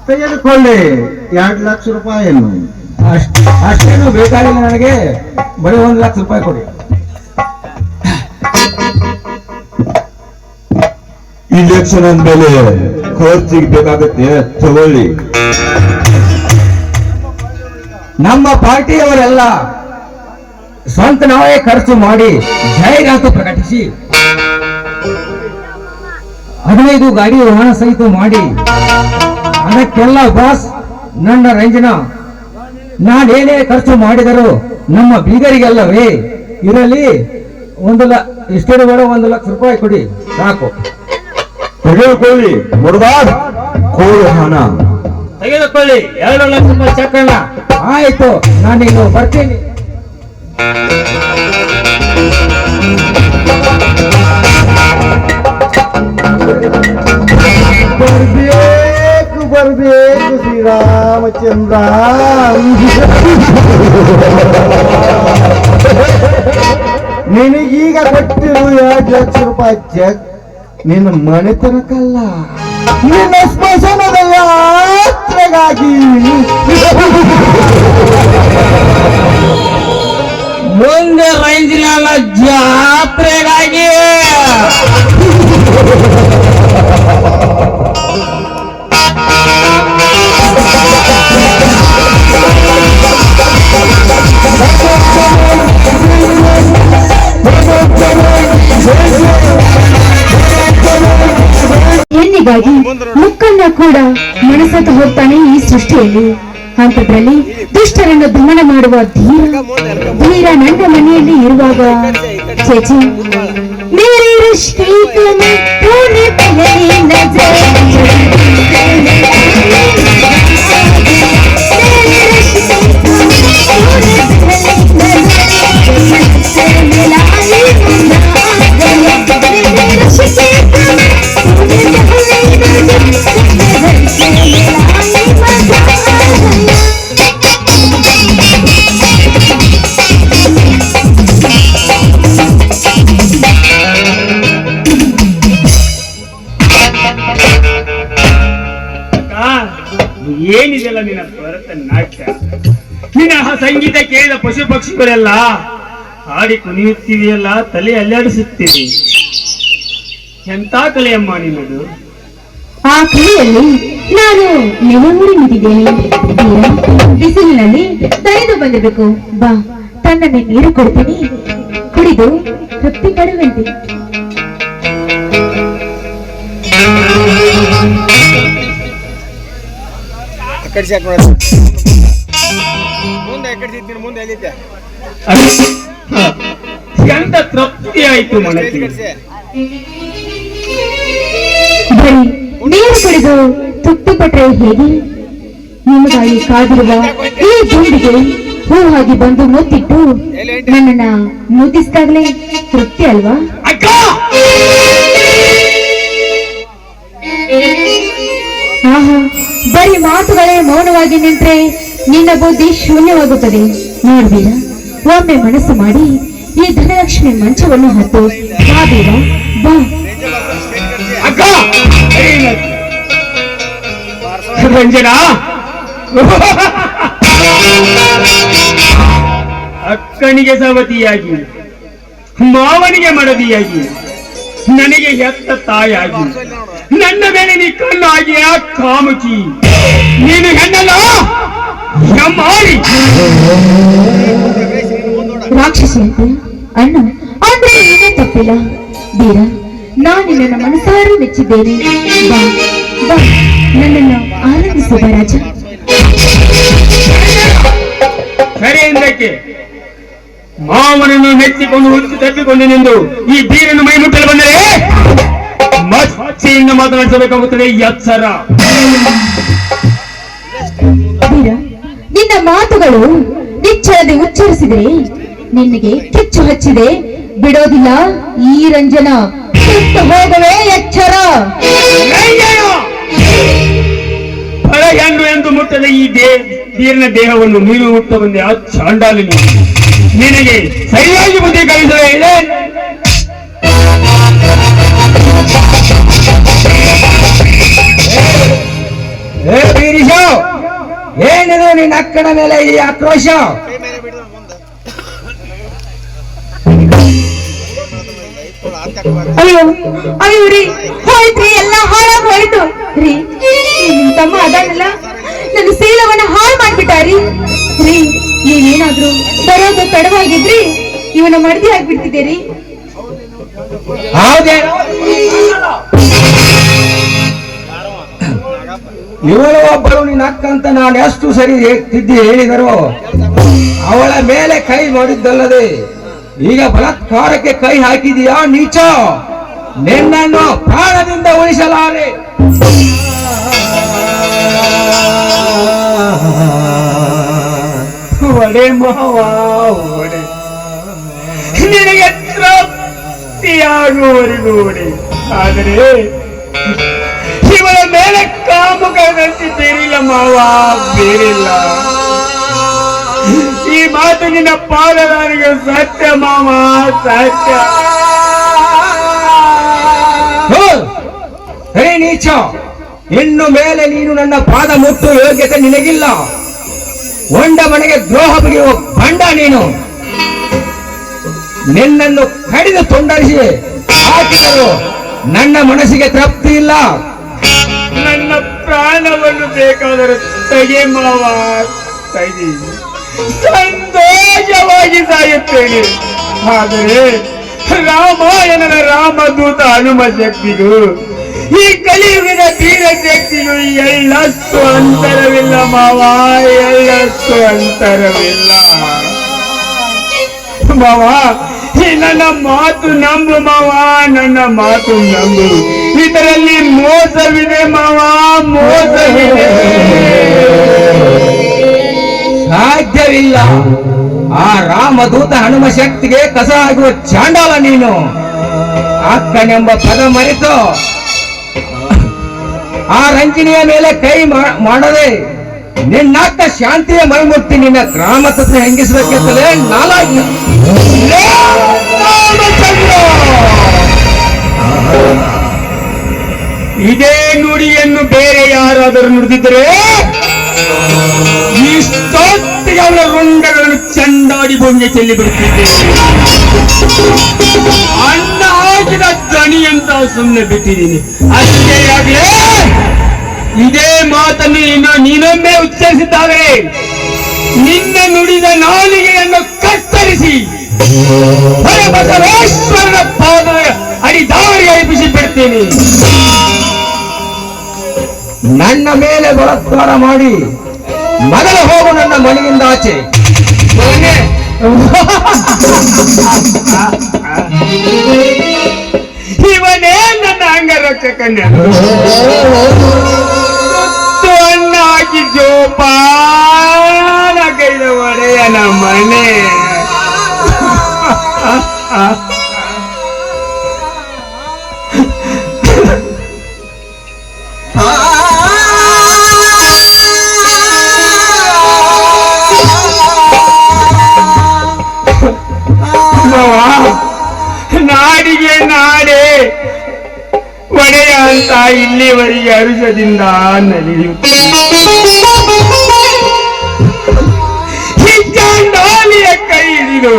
S4: ತೆಗೆದುಕೊಳ್ಳಿ 2 ಲಕ್ಷ ರೂಪಾಯಿಯನ್ನು.
S5: ಅಷ್ಟೇನು ಬೇಕಾಗಿಲ್ಲ ನನಗೆ, ಬರೀ 1 ಲಕ್ಷ ರೂಪಾಯಿ ಕೊಡಿ.
S3: ಇಲೆಕ್ಷನ್ ಅಂದ್ಮೇಲೆ ಖರ್ಚಿಗೆ ಬೇಕಾಗುತ್ತೆ, ತಗೊಳ್ಳಿ.
S5: ನಮ್ಮ ಪಾರ್ಟಿಯವರೆಲ್ಲ ಸ್ವಂತ ನಾವೇ ಖರ್ಚು ಮಾಡಿ ಜಾಹೀರಾತು ಪ್ರಕಟಿಸಿ 15 ಗಾಡಿ ವಾಹನ ಸಹಿತ ಮಾಡಿ ಅದಕ್ಕೆಲ್ಲ ಬಾಸ್ ನನ್ನ ರಂಜನಾ, ನಾನೇನೇ ಖರ್ಚು ಮಾಡಿದರೂ ನಮ್ಮ ಬೀಗರಿಗೆಲ್ಲವೇ ಇರಲಿ. ಇಷ್ಟೇ ಬೇಡ, 1 ಲಕ್ಷ ರೂಪಾಯಿ ಕೊಡಿ ಸಾಕು.
S3: ತೆಗೆದುಕೊಳ್ಳಿ ಮುರುಘಾಸ್, ಕೋಳು ಹಣ.
S2: ತೆಗೆದುಕೊಳ್ಳಿ 2 ಲಕ್ಷ ರೂಪಾಯಿ ಚೆಕ್ ಅಣ್ಣ.
S5: ಆಯ್ತು, ನಾನೀಗ ಬರ್ತೀನಿ.
S4: ಬರ್ಬೇಕು ಶ್ರೀರಾಮಚಂದ್ರ. ನಿನಗೀಗ ಕೊಟ್ಟಿರು 2 ಲಕ್ಷ ರೂಪಾಯಿ ಚೆಕ್ ನಿನ್ನ ಮನೆತನಕ್ಕಲ್ಲ, ನಿನ್ನ ಸ್ಮಶಾನದ ಯಾತ್ರೆಗಾಗಿ.
S2: ಮುಂದೆ ರಂಜಿನ ಜಾತ್ರೆಗಾಗಿ.
S1: ಹೆಣ್ಣಿಗಾಗಿ ಮುಕ್ಕನ್ನ ಕೂಡ ಮನಸ್ಸತ್ತು ಹೋಗ್ತಾನೆ ಈ ಸೃಷ್ಟಿಯಲ್ಲಿ. ಅಂತದ್ರಲ್ಲಿ ದುಷ್ಟರನ್ನು ದಮನ ಮಾಡುವ ಧೀರ ನನ್ನ ಮನೆಯಲ್ಲಿ ಇರುವಾಗ ಚೇಚಿ ಮೇರೆ ರಿಶ್ತೆ ಕಮೆ ತೂನೆ ಪಹಲಿ ನಜರ್
S2: ಏನಿದೆಲ್ಲ ನಿನ್ನ ಭರತನಾಟ್ಯ, ನಿನ್ನ ಸಂಗೀತ ಕೇಳಿದ ಪಶು ಪಕ್ಷಿಗಳೆಲ್ಲ ಹಾಡಿ ಕುಣಿಯುತ್ತಿದೆಯಲ್ಲ, ತಲೆ ಅಲ್ಲಾಡಿಸುತ್ತೀವಿ. ಎಂತ ಕಲೆಯಮ್ಮ ನಿನ್ನದು.
S1: ಆ ಕಲೆಯಲ್ಲಿ ನಾನು ನೆವಮೂಡಿ ನಿಂತಿದ್ದೇನೆ. ಬಿಸಿಲಿನಲ್ಲಿ ತಡೆದು ಬಂದಿರಬೇಕು. ಬಾ, ತನ್ನನ್ನೇ ನೀರು ಕೊಡ್ತೀನಿ, ಕುಡಿದು ತೃಪ್ತಿ ಪಡುವಂತೆ.
S2: ಎಂತ ತೃಪ್ತಿ ಆಯ್ತು ಮನಸ್ಸಿಗೆ.
S1: ಬರೀ ನೀರು ಕುಡಿದು ತೃಪ್ತಿ ಪಟ್ರೆ ಹೇಗೆ? ನಿಮಗಾಗಿ ಕಾದಿರುವ ಈ ಗುಂಡಿಗೆ ಹೂವಾಗಿ ಬಂದು ಮುತ್ತಿಟ್ಟು ನನ್ನನ್ನ ಮುದ್ದಿಸಿದಾಗಲೇ ತೃಪ್ತಿ ಅಲ್ವಾ? ಆಹಾ, ಬರೀ ಮಾತುಗಳೇ ಮೌನವಾಗಿ ನಿಂತ್ರೆ ನಿನ್ನ ಬುದ್ಧಿ ಶೂನ್ಯವಾಗುತ್ತದೆ. ನೋಡ್ಬೀರ, ಒಮ್ಮೆ ಮನಸ್ಸು ಮಾಡಿ ಈ ಧನಲಕ್ಷ್ಮಿ ಮಂಚವನ್ನು ಹತ್ತು. ಬಾ ಬೀರ, ಬಾ.
S2: ರಂಜನಾ, ಅಕ್ಕನಿಗೆ ಸವತಿಯಾಗಿ, ಮಾವನಿಗೆ ಮಡದಿಯಾಗಿ, ನನಗೆ ಹೆತ್ತ ತಾಯಾಗಿ, ನನ್ನ ಮೇಲೆ ನೀ ಕಣ್ಣಾಗಿ ಆ ಕಾಮುಕಿ. ನೀನು ಹೆಣ್ಣಲ್ಲ, ಹೆಮ್ಮಾರಿ.
S1: ರಾಕ್ಷಸಿ ಅಂತ ಅಣ್ಣ ಅಂದ್ರೆ ಏನೇ ತಪ್ಪಿಲ್ಲ. ಬೀರ, ನಾನು ನಿನ್ನನ್ನು ಮನಸಾರೆ ಮೆಚ್ಚಿದ್ದೇನೆ. ಬಾ ಬಾ, ನನ್ನನ್ನು ಆನಂದಿಸು ಬಾ ರಾಜ.
S2: ಸರಿ ಎಂದಕ್ಕೆ ಮಾವನನ್ನು ಮೆಚ್ಚಿಕೊಂಡು ಹುಚ್ಚು ತಪ್ಪಿಕೊಂಡೆನೆಂದು ಈ ಬೀರನ್ನು ಮೈ ಮುಟ್ಟಲು ಬಂದರೆ ಮಚ್ಚೆಯಿಂದ ಮಾತನಾಡಿಸಬೇಕಾಗುತ್ತದೆ. ಎಚ್ಚರ.
S1: ಬೀರ, ನಿನ್ನ ಮಾತುಗಳು ನಿಚ್ಚಳದೆ ಉಚ್ಚರಿಸಿದರೆ ನಿನಗೆ ಕಿಚ್ಚು ಹಚ್ಚಿದೆ, ಬಿಡೋದಿಲ್ಲ ಈ ರಂಜನ. ಸುಟ್ಟು ಹೋಗವೇ, ಎಚ್ಚರ.
S2: ಹೆಣ್ಣು ಎಂದು ಮುಟ್ಟದ ಈ ಬೀರನ ದೇಹವನ್ನು ನೀರು ಮುಟ್ಟ ಬಂದೆ ಆ ಚಾಂಡಾಲಿನಿ. ನಿನಗೆ ಸರಿಯಾಗಿ ಬುದ್ಧಿ ಕಲಿಸಲೇ ಇದೆ.
S5: ಏನಿದು ನಿನ್ನ ಅಕ್ಕನ ಮೇಲೆ ಈ ಆಕ್ರೋಶ?
S1: ಅಯ್ಯೋ ಅಯ್ಯೋ ರೀ, ಹೋಯ್ತ್ರಿ, ಎಲ್ಲ ಹಾಳಾಗಿ ಹೋಯ್ತು ರೀ. ನಿಮ್ ತಮ್ಮ ಅದಲ್ಲ, ನನ್ನ ಶೀಲವನ್ನ ಹಾಳು ಮಾಡ್ಬಿಟ್ಟಾರಿ ರೀ. ನೀವೇನಾದ್ರೂ ಬರೋದು ತಡವಾಗಿದ್ರಿ ಇವನ ಮಡ್ದಿ ಆಗ್ಬಿಡ್ತಿದ್ದೀರಿ.
S5: ಹೌದೇನೋ, ಇವಳು ಒಬ್ಬರು ನಿನ್ನ ಅಕ್ಕ ಅಂತ ನಾನು ಎಷ್ಟು ಸರಿ ತಿದ್ದಿ ಹೇಳಿದರು. ಅವಳ ಮೇಲೆ ಕೈ ಮಾಡಿದ್ದಲ್ಲದೆ ಈಗ ಬಲಾತ್ಕಾರಕ್ಕೆ ಕೈ ಹಾಕಿದೀಯಾ ನೀಚ? ನಿನ್ನನ್ನು ಪ್ರಾಣದಿಂದ ಉಳಿಸಲಾರೆ.
S2: ಒಡೆ ಮಾವ, ಒಡೆ ನಿನಗೆ ತೃಪ್ತಿಯಾಗುವವರೆಗೂ ಒಡೆ. ಆದರೆ ಇವಳ ಮೇಲೆ ಕಾಮುಕದಂತೆ ಬೇರಿಲ್ಲ ಮಾವ, ಬೇರಿಲ್ಲ. ಈ ಮಾತು ನಿನ್ನ ಪಾಲದಾರಿಗೆ ಸತ್ಯ ಮಾವ, ಸತ್ಯ.
S5: ಹೇ ನೀಚ, ಇನ್ನು ಮೇಲೆ ನೀನು ನನ್ನ ಪಾದ ಮುಟ್ಟು ಯೋಗ್ಯತೆ ನಿನಗಿಲ್ಲ. ಒಂಡ ಮನೆಗೆ ದ್ರೋಹ ಬಗೆಯುವ ಬಂಡ ನೀನು. ನಿನ್ನನ್ನು ಕಡಿದು ತುಂಡರಿಸಿ ಹಾಕಿದರು ನನ್ನ ಮನಸ್ಸಿಗೆ ತೃಪ್ತಿ ಇಲ್ಲ.
S2: ನನ್ನ ಪ್ರಾಣವನ್ನು ಬೇಕಾದರೆ ತೆಗೆ ಮಾವ, ತೆಗೆ. ಸಂತೋಷವಾಗಿ ಸಾಯುತ್ತೇನೆ. ಆದರೆ ರಾಮಾಯಣದ ರಾಮದೂತ ಹನುಮ ಶಕ್ತಿಗೂ ಈ ಕಲಿಯುಗದ ತೀರ ಶಕ್ತಿಗೂ ಎಳ್ಳಷ್ಟು ಅಂತರವಿಲ್ಲ ಮಾವ, ಎಳ್ಳಷ್ಟು ಅಂತರವಿಲ್ಲ ಮಾವ. ಈ ನನ್ನ ಮಾತು ನಂಬು ಮಾವ, ನನ್ನ ಮಾತು ನಂಬು. ಇದರಲ್ಲಿ ಮೋಸವಿದೆ ಮಾವ, ಮೋಸವಿದೆ.
S5: ಸಾಧ್ಯವಿಲ್ಲ. ಆ ರಾಮದೂತ ಹನುಮ ಶಕ್ತಿಗೆ ಕಸ ಆಗುವ ಚಾಂಡಾಲ ನೀನು. ಅಕ್ಕನೆಂಬ ಪದ ಮರೆತು ಆ ರಂಜಿನಿಯ ಮೇಲೆ ಕೈ ಮಾಡದೆ ನಿನ್ನಕ್ಕ ಶಾಂತಿಯ ಮೈಮುಟ್ಟಿ ನಿನ್ನ ಗ್ರಾಮ ತತ್ವ ಹೆಂಗಿಸಬೇಕೆಂತಲೇ ನಾಲಾಗಿ.
S2: ಇದೇ ನುಡಿಯನ್ನು ಬೇರೆ ಯಾರಾದರೂ ನುಡಿದಿದ್ದರೆ ಇಷ್ಟೊತ್ತಿಗೆ ಅವರ ರುಂಡಗಳನ್ನು ಚಂಡಾಡಿ ಭೂಮಿಗೆ ಚೆಲ್ಲಿ ಬಿಡುತ್ತಿದ್ದೆ. ಅನ್ನ ಹಾಕಿದ ದಣಿ ಅಂತ ಸುಮ್ಮನೆ ಬಿಟ್ಟಿದ್ದೀನಿ. ಅಷ್ಟೇ ಆಗಲೇ ಇದೇ ಮಾತನ್ನು ನೀನೊಮ್ಮೆ ಉಚ್ಚರಿಸಿದ್ದಾದರೆ ನಿನ್ನ ನುಡಿದ ನಾಲಿಗೆಯನ್ನು ಕತ್ತರಿಸಿ ಬಸವೇಶ್ವರನ ಪಾದ ಅಡಿದಾರಿಗೆ ಅರ್ಪಿಸಿ ಬಿಡ್ತೀನಿ.
S5: ನನ್ನ ಮೇಲೆ ಬಲಾತ್ಕಾರ ಮಾಡಿ ಮೊದಲು ಹೋಗು ನನ್ನ ಮನೆಯಿಂದ ಆಚೆ.
S2: ಇವನೇ ನನ್ನ ಅಂಗರಕ್ಷಕನ್ಯ. ಅನ್ನ ಹಾಕಿ ಜೋಪಾನ ಕೈದ ಒಡೆಯನ ಮನೆ. ನಾಡಿಗೆ ನಾಡೆ ಒಡೆಯ ಅಂತ ಇಲ್ಲಿವರೆಗೆ ಹರುಷದಿಂದ ನಲಿಯುತ್ತಾಲಿಯ ಕೈ ಹಿಡಿದು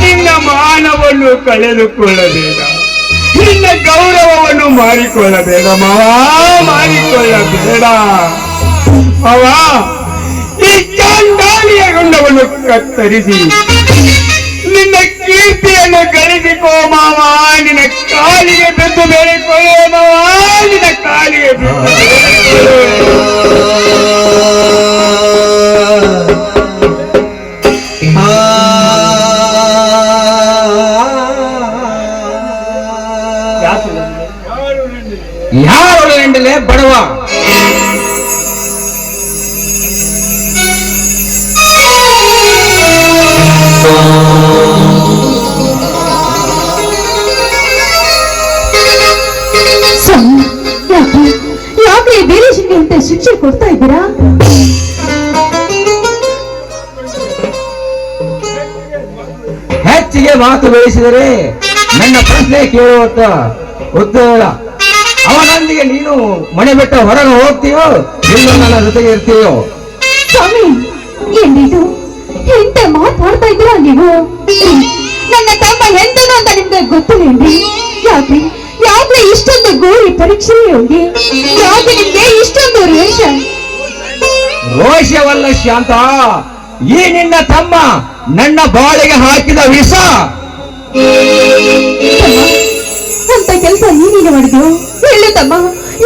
S2: ನಿನ್ನ ಮಾನವನ್ನು ಕಳೆದುಕೊಳ್ಳಬೇಡ, ನಿನ್ನ ಗೌರವವನ್ನು ಮಾರಿಕೊಳ್ಳಬೇಡ ಮಾವ, ಮಾರಿಕೊಳ್ಳಬೇಡ ಮಾವ. ಈ ಚಾಂಡಾಲಿಯ ರುಂಡವನ್ನು ಕತ್ತರಿಸಿ ನಿನ್ನ ಕೀರ್ತಿಯನ್ನು
S3: ನೀನು ಗಳಿಸಿಕೋ ಮಾವ, ನಿನ್ನ ಕಾಲಿಗೆ ಬಿದ್ದು ಬೆಳೆಕೊಳ್ಳೋ ಮಾವ, ನಿನ್ನ ಕಾಲಿಗೆ ಬಿದ್ದು
S5: ಯಾರು ಎಂಡಲೆ ಬಡವ
S1: ಸ್ವಾಮಿ, ಯಾಕೆ ವೀರೇಶನ್ಗೆ ಅಂತ ಶಿಕ್ಷೆ ಕೊಡ್ತಾ ಇದ್ದೀರಾ?
S5: ಹೆಚ್ಚಿಗೆ ಮಾತು ಬೆಳೆಸಿದರೆ ನನ್ನ ಪ್ರಶ್ನೆ ಕೇಳುವಂತ ಉತ್ತರ. ಅವನೊಂದಿಗೆ ನೀನು ಮನೆ ಬಿಟ್ಟು ಹೊರಗೆ ಹೋಗ್ತೀಯೋ ಇಲ್ಲ ನನ್ನ ಜೊತೆಗೆ ಇರ್ತೀಯೋ?
S1: ಸ್ವಾಮಿ, ಏನಿದು ಎಂತ ಮಾತಾಡ್ತಾ ಇದ್ದೀರಾ ನೀವು? ನನ್ನ ತಮ್ಮ ಎಂತನೋ ಅಂತ ನಿಮ್ಗೆ ಗೊತ್ತಿಲ್ಲೇನ್ರಿ? ಯಾಕೆ ಇಷ್ಟೊಂದು ಗೋರಿ ಪರೀಕ್ಷೆ ಹೋಗಿ ಯಾಕೆ ನಿಮ್ಗೆ ಇಷ್ಟೊಂದು ರೋಷ?
S5: ರೋಷವಲ್ಲ ಶಾಂತ, ಈ ನಿನ್ನ ತಮ್ಮ ನನ್ನ ಬಾಳಿಗೆ ಹಾಕಿದ ವಿಷ.
S1: ಅಂತ ಕೆಲಸ ನೀನೇನು ಮಾಡಿದ್ಯೋ ಹೇಳು ತಮ್ಮ,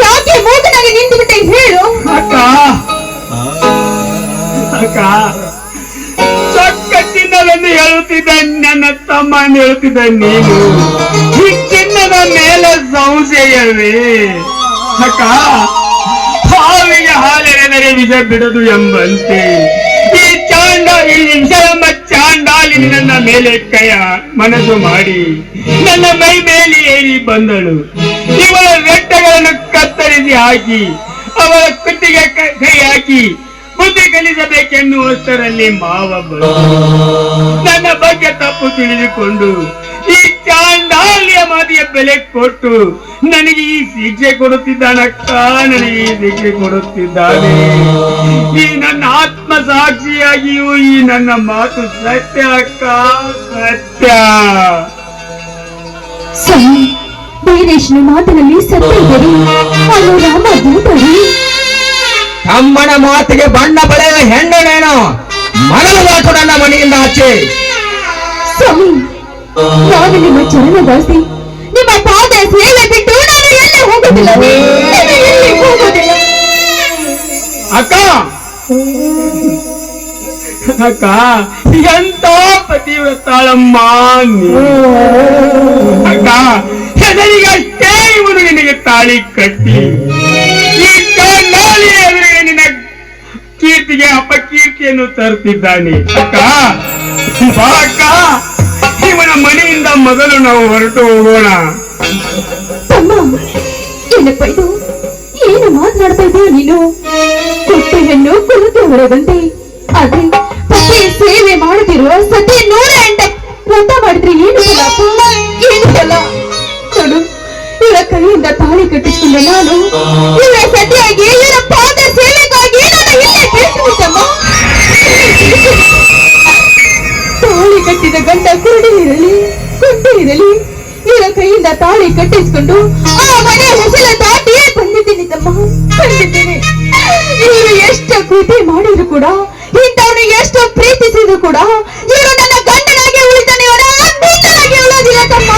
S1: ಯಾಕೆ ಮೂಗನಾಗಿ ನಿಂತು ಬಿಟ್ಟೆ ಹೇಳು.
S3: ಅಕ್ಕ ಅಕ್ಕ ಚೊಕ್ಕ ಚಿನ್ನವೆಂದು ಹೇಳುತ್ತಿದ್ದ ನನ್ನ ತಮ್ಮ ಎಂದು ಹೇಳುತ್ತಿದ್ದ ನೀನು ಈ ಚಿನ್ನದ ಮೇಲೆ ಸಂಶಯವೇ? ಅಕ್ಕ, ಹಾವಿಗೆ ಹಾಲೆರೆದರೆ ವಿಷ ಬಿಡದು ಎಂಬಂತೆ ಈ ವಿಷ ಎಂಬ ಚಾಂಡಾಲಿ ನನ್ನ ಮೇಲೆ ಮನಸ್ಸು ಮಾಡಿ ನನ್ನ ಮೈ ಮೇಲೆ ಏರಿ ಬಂದಳು. ಇವಳ ರೆಟ್ಟೆಗಳನ್ನು ಕತ್ತರಿಸಿ ಹಾಕಿ ಅವಳ ಕುತ್ತಿಗೆ ಕೈ ಹಾಕಿ ಬುದ್ಧಿ ಕಲಿಸಬೇಕೆನ್ನುವಷ್ಟರಲ್ಲಿ ಮಾವ ಬಂದು ನನ್ನ ಬಗ್ಗೆ ತಪ್ಪು ತಿಳಿದುಕೊಂಡು ಈ ಚಾಂಡಾಲಿಯ ಮಾತಿಗೆ ಬೆಲೆ ಕೊಟ್ಟು ನನಗೆ ಈ ಶಿಕ್ಷೆ ಕೊಡುತ್ತಿದ್ದಾನಕ್ಕ, ನನಗೆ ಈ ಶಿಕ್ಷೆ ಕೊಡುತ್ತಿದ್ದಾನೆ. ಈ ನನ್ನ ಆತ್ಮ ಸಾಕ್ಷಿಯಾಗಿಯೂ ಈ ನನ್ನ ಮಾತು ಸತ್ಯ ಅಕ್ಕ, ಸತ್ಯ.
S1: ಸ್ವಾಮಿ, ವೀರೇಶನ ಮಾತಿನಲ್ಲಿ ಸತ್ಯ ಇದ್ದರೆ ಅವನು ರಾಮ ದೂತರಿ.
S5: ತಮ್ಮನ ಮಾತಿಗೆ ಬಣ್ಣ ಬಳೆಯುವ ಹೆಣ್ಣನೇನು ಮರಳು ದಾಟು ನನ್ನ ಮನೆಯಿಂದ ಆಚೆ.
S1: ಸ್ವಾಮಿ, ನಾನು ನಿಮ್ಮ ಚರಣದಾಸಿ, ನಿಮ್ಮ ಪಾದ ಸೇವೆ ಬಿಟ್ಟು ನಾನು ಎಲ್ಲಿ ಹೋಗುದಿಲ್ಲ, ಎಲ್ಲಿ ಹೋಗುದಿಲ್ಲ.
S3: ಅಕ್ಕ ಅಕ್ಕ, ಎಂತ ಪತಿವ್ರತಾಳಮ್ಮ ನೀನು. ಅಕ್ಕ, ಹೆದರಿಗಷ್ಟೇ ಇವನು ನಿನಗೆ ತಾಳಿ ಕಟ್ಟಿ ಈ ಚಾಂಡಾಲಿಯ ಎದುರಿಗೆ ನಿನ್ನ ಕೀರ್ತಿಗೆ ಅಪಕೀರ್ತಿಯನ್ನು ತರುತ್ತಿದ್ದಾನೆ. ಅಕ್ಕ ಬಾ ಅಕ್ಕ, ಇವನ ಮನೆಯಿಂದ ಮೊದಲು ನಾವು ಹೊರಟು ಹೋಗೋಣ.
S1: ತಮ್ಮ, ಏನಪ್ಪ ಇದು? ಏನು ಮಾತನಾಡ್ತಾ ಇದೀಯ ನೀನು? ಕೊಟ್ಟೆ ಹೆಣ್ಣು ಕುಲಕ್ಕೆ ಹೊರದಂತೆ. ಆದ್ರೆ ಪತಿ ಸೇವೆ ಮಾಡುತ್ತಿರುವ ಸತಿ 108 ವ್ರತ ಮಾಡಿದ್ರೆ ಏನು ಫಲ? ಏನು ಫಲ? ನೋಡು, ಇವರ ಕೈಯಿಂದ ತಾಳಿ ಕಟ್ಟಿಸಿಕೊಂಡ ನಾನು ಇವರ ಸತಿಯಾಗಿ ಇವರ ಪಾದ ಸೇವೆಗಾಗಿ ನಾನು ಇಲ್ಲೇ ತಿಳಿಸುತ್ತಮ್ಮ. ತಾಳಿ ಕಟ್ಟಿದ ಗಂಡ ಕುರುಡಿರಲಿ ಕುಂಟಿರಲಿ, ಇವರ ಕೈಯಿಂದ ತಾಳಿ ಕಟ್ಟಿಸಿಕೊಂಡು ಆ ಮನೆ ಹೊಸಲ ದಾಟಿಯೇ ಬಂದಿದ್ದೀನಿ ತಮ್ಮ, ಬಂದಿದ್ದೀನಿ. ಇವರು ಎಷ್ಟು ಕೃತಿ ಮಾಡಿದ್ರು ಕೂಡ, ಇಂಥವನು ಎಷ್ಟು ಪ್ರೀತಿಸಿದ್ರು ಕೂಡ ಇವರು ನನ್ನ ಗಂಡನಾಗಿ ಉಳಿತಾನೆ, ಗಂಡನಾಗಿ ಉಳಿದಿಲ್ಲ ತಮ್ಮ.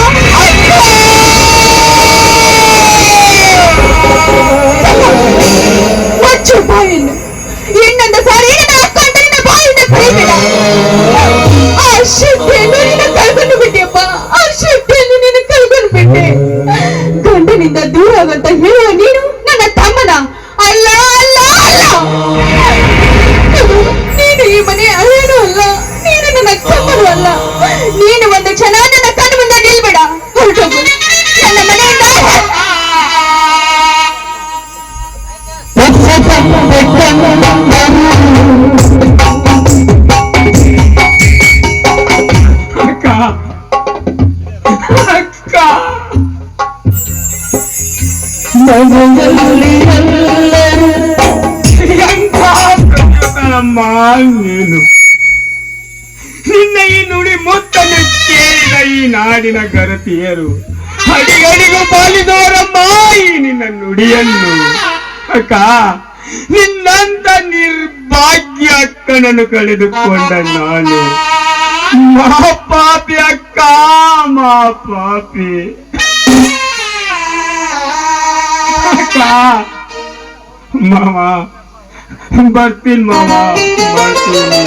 S1: ಮಚ್ಚು ಬಾಯನ್ನು ಇನ್ನೊಂದು ಸಾರಿ ನನ್ನ ಅಕ್ಕ ಅಂತ ನಿನ್ನ ಬಾಯಿಂದ ಕರೀಬೇಡ. ಆ ಶಕ್ತಿಯನ್ನು ನೀನು ಕಳ್ಕೊಂಡು ಬಿಟ್ಟೆಯಪ್ಪ, ಆ ಶಕ್ತಿಯನ್ನು ನೀನು ಕಳ್ಕೊಂಡು ಬಿಟ್ಟೆ. ಗಂಡನಿಂದ ದೂರ ಆಗಂತ ಹೇಳುವ ನೀನು ನನ್ನ ತಮ್ಮನ ಅಲ್ಲ ಅಲ್ಲ ಅಲ್ಲ. ನೀನು ಈ ಮನೆ ಅಳೇನೂ ಅಲ್ಲ, ನೀನು ನನ್ನ ತಮ್ಮನೂ ಅಲ್ಲ. ನೀನು ಒಂದು ಕ್ಷಣ ನನ್ನ ಕಣ್ಣು ಮುಂದೆ ನಿಲ್ಬೇಡ, ಹೊರಟೋಗು ನನ್ನ ಮನೆಯಿಂದ.
S3: ಅಕ್ಕ ಅಕ್ಕ, ಎಂಥ ನೀನು. ನಿನ್ನ ಈ ನುಡಿ ಮುತ್ತನ್ನು ಕೇಳಿದ ಈ ನಾಡಿನ ಗರತಿಯರು ಅಡಿಗಡಿಗೂ ಪಾಲಿದವರಮ್ಮ ಈ ನಿನ್ನ ನುಡಿಯನ್ನು. ಅಕ್ಕ, ನಿನ್ನಂತ ನಿರ್ಭಾಗ್ಯ ಅಕ್ಕನನ್ನು ಕಳೆದುಕೊಂಡ ನಾನು ಪಾಪಿ ಅಕ್ಕ ಪಾಪಿ ಅಕ್ಕ ಮಾವ ಬರ್ತೀನಿ ಮಾವ ಬರ್ತೀನಿ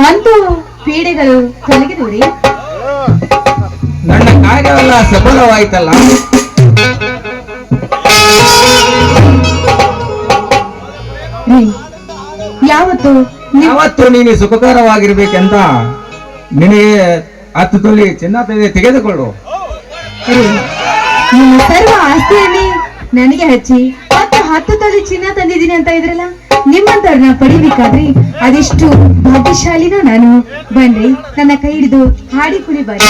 S1: ಅಂತೂ ಪೀಡೆಗಳು ತೊಲಗಿದವ್ರಿ.
S5: ನನ್ನ ಕಾರ್ಯವೆಲ್ಲ ಸಫಲವಾಯ್ತಲ್ಲ. ಯಾವತ್ತು ನೀನು ಸುಖಕರವಾಗಿರ್ಬೇಕಂತ ನಿನಗೆ 10 ತೊಲಿ ಚಿನ್ನ ತೆಗೆದುಕೊಳ್ಳು.
S1: ನಿಮ್ಮ ಸರ್ವ ಆಸ್ತಿಯನ್ನೇ ನನಗೆ ಹಚ್ಚಿ 10 ತೊಲಿ ಚಿನ್ನ ತಂದಿದ್ದೀನಿ ಅಂತ ಇದ್ರಲ್ಲ, ನಿಮ್ಮಂತವ್ರನ್ನ ಪಡಿಬೇಕಾದ್ರಿ ಅದೆಷ್ಟು ಭಾಗ್ಯಶಾಲಿನೋ ನಾನು. ಬನ್ರಿ, ನನ್ನ ಕೈ ಹಿಡಿದು ಹಾಡಿ ಕುಣಿ ಬಾರಿ.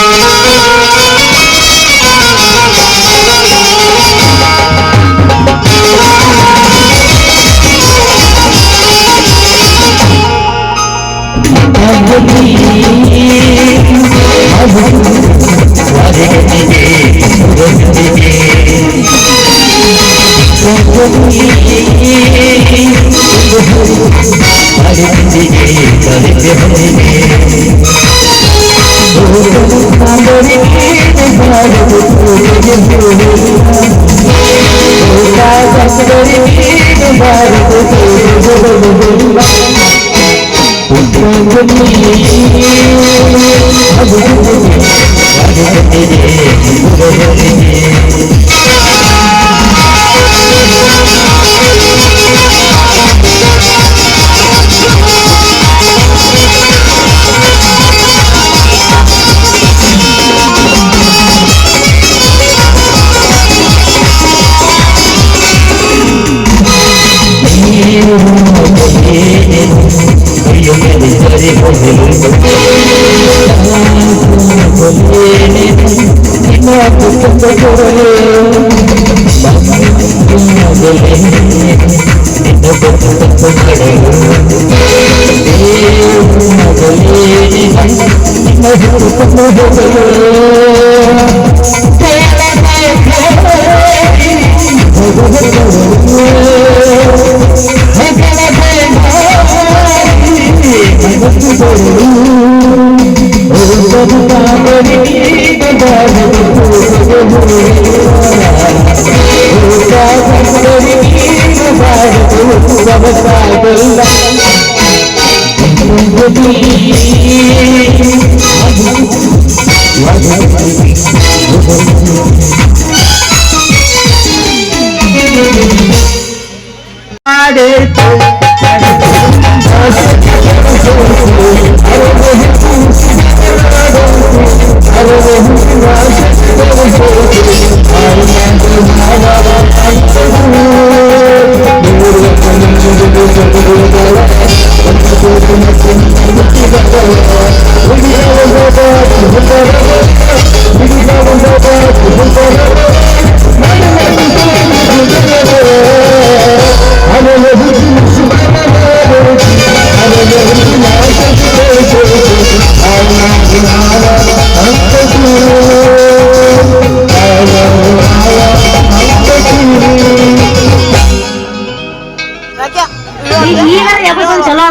S1: ಚಲೋ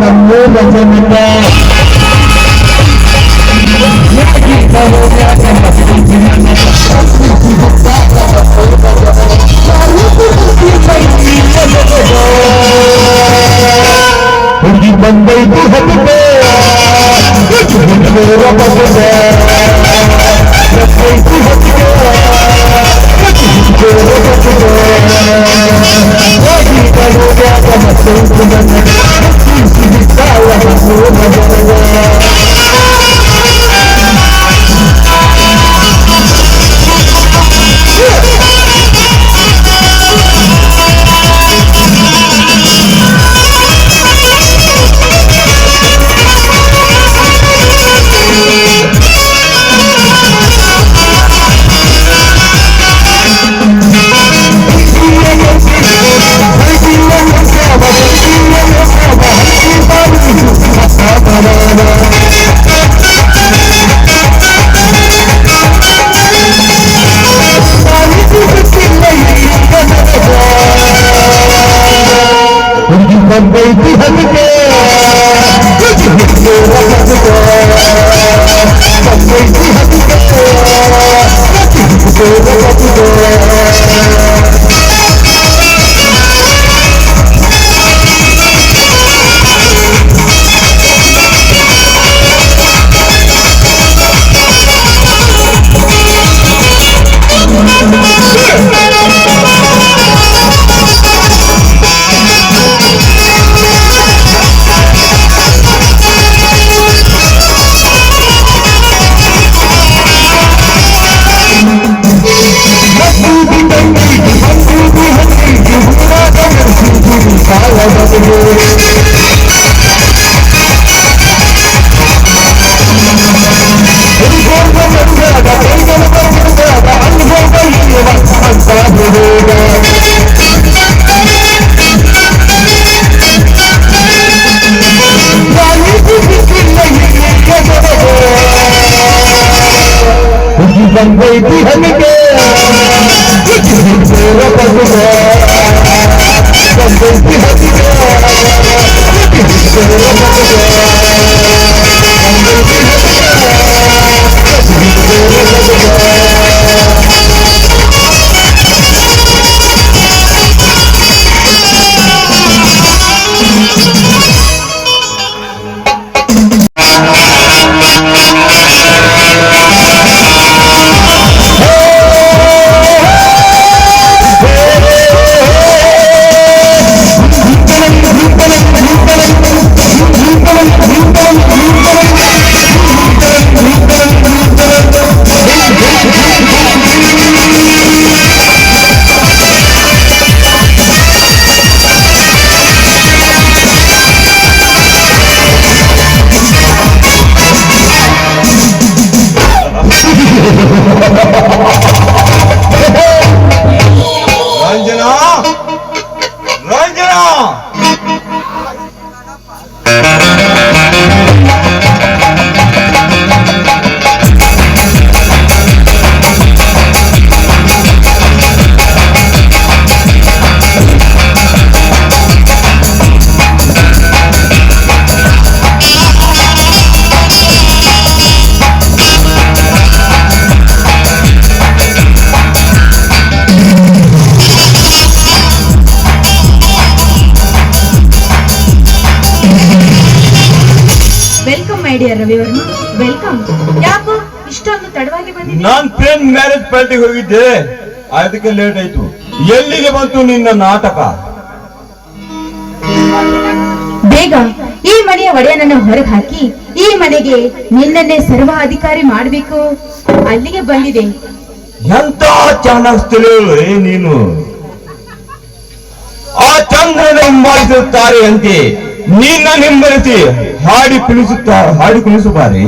S1: ಅಂದ್ರು
S4: ಬಂದೈದು ಹತ್ತಿದೆ ಹತ್ತಿದೆ
S1: ಡಿಯರ್ ರವಿವರ್ಮ, ವೆಲ್ಕಮ್. ಯಾಕೋ ಇಷ್ಟೊಂದು ತಡವಾಗಿ ಬಂದಿದ್ದೀಯ?
S3: ನಾನ್ ಫ್ರೆಂಡ್ ಮ್ಯಾರೇಜ್ ಪಾರ್ಟಿಗೆ ಹೋಗಿದ್ದೆ, ಅದಕ್ಕೆ ಲೇಟ್ ಆಯ್ತು. ಎಲ್ಲಿಗೆ ಬಂತು ನಿನ್ನ ನಾಟಕ?
S1: ಬೇಗ ಈ ಮನೆಯ ಒಡೆಯನನ್ನು ಹೊರಗೆ ಹಾಕಿ ಈ ಮನೆಗೆ ನಿನ್ನನ್ನೇ ಸರ್ವಾಧಿಕಾರಿ ಮಾಡಬೇಕು, ಅಲ್ಲಿಗೆ ಬಂದಿದೆ.
S3: ಎಂತ ಚಾಣಾಸ್ತಿರೇ ನೀನು! ಆ ಚಂದ್ರನ ಹಿಂಬಾಲಿಸುತ್ತಾರೆ ಅಂತೆ ನಿನ್ನ ಹಿಂಬಲಿಸಿ ಹಾಡಿ ಕುಣಿಸುತ್ತಾರೆ.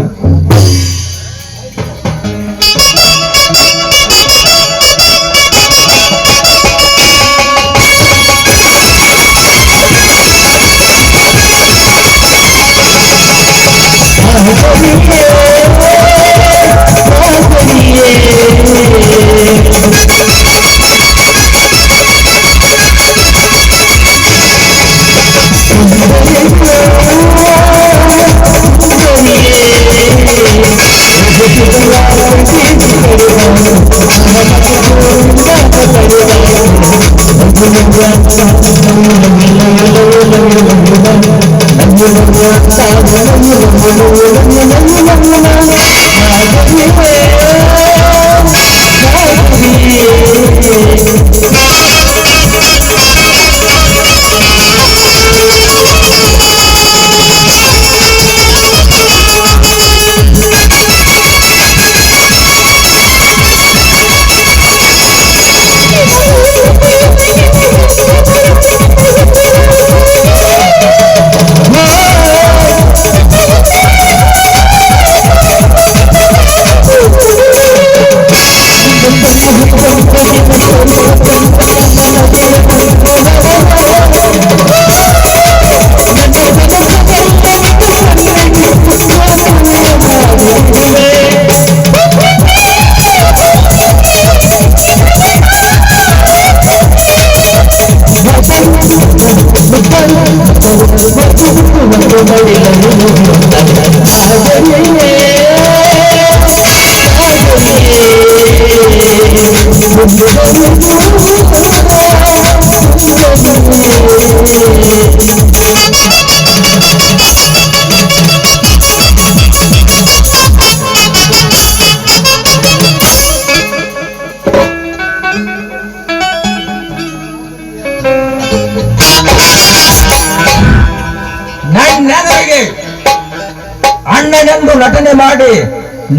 S5: ಮಾಡಿ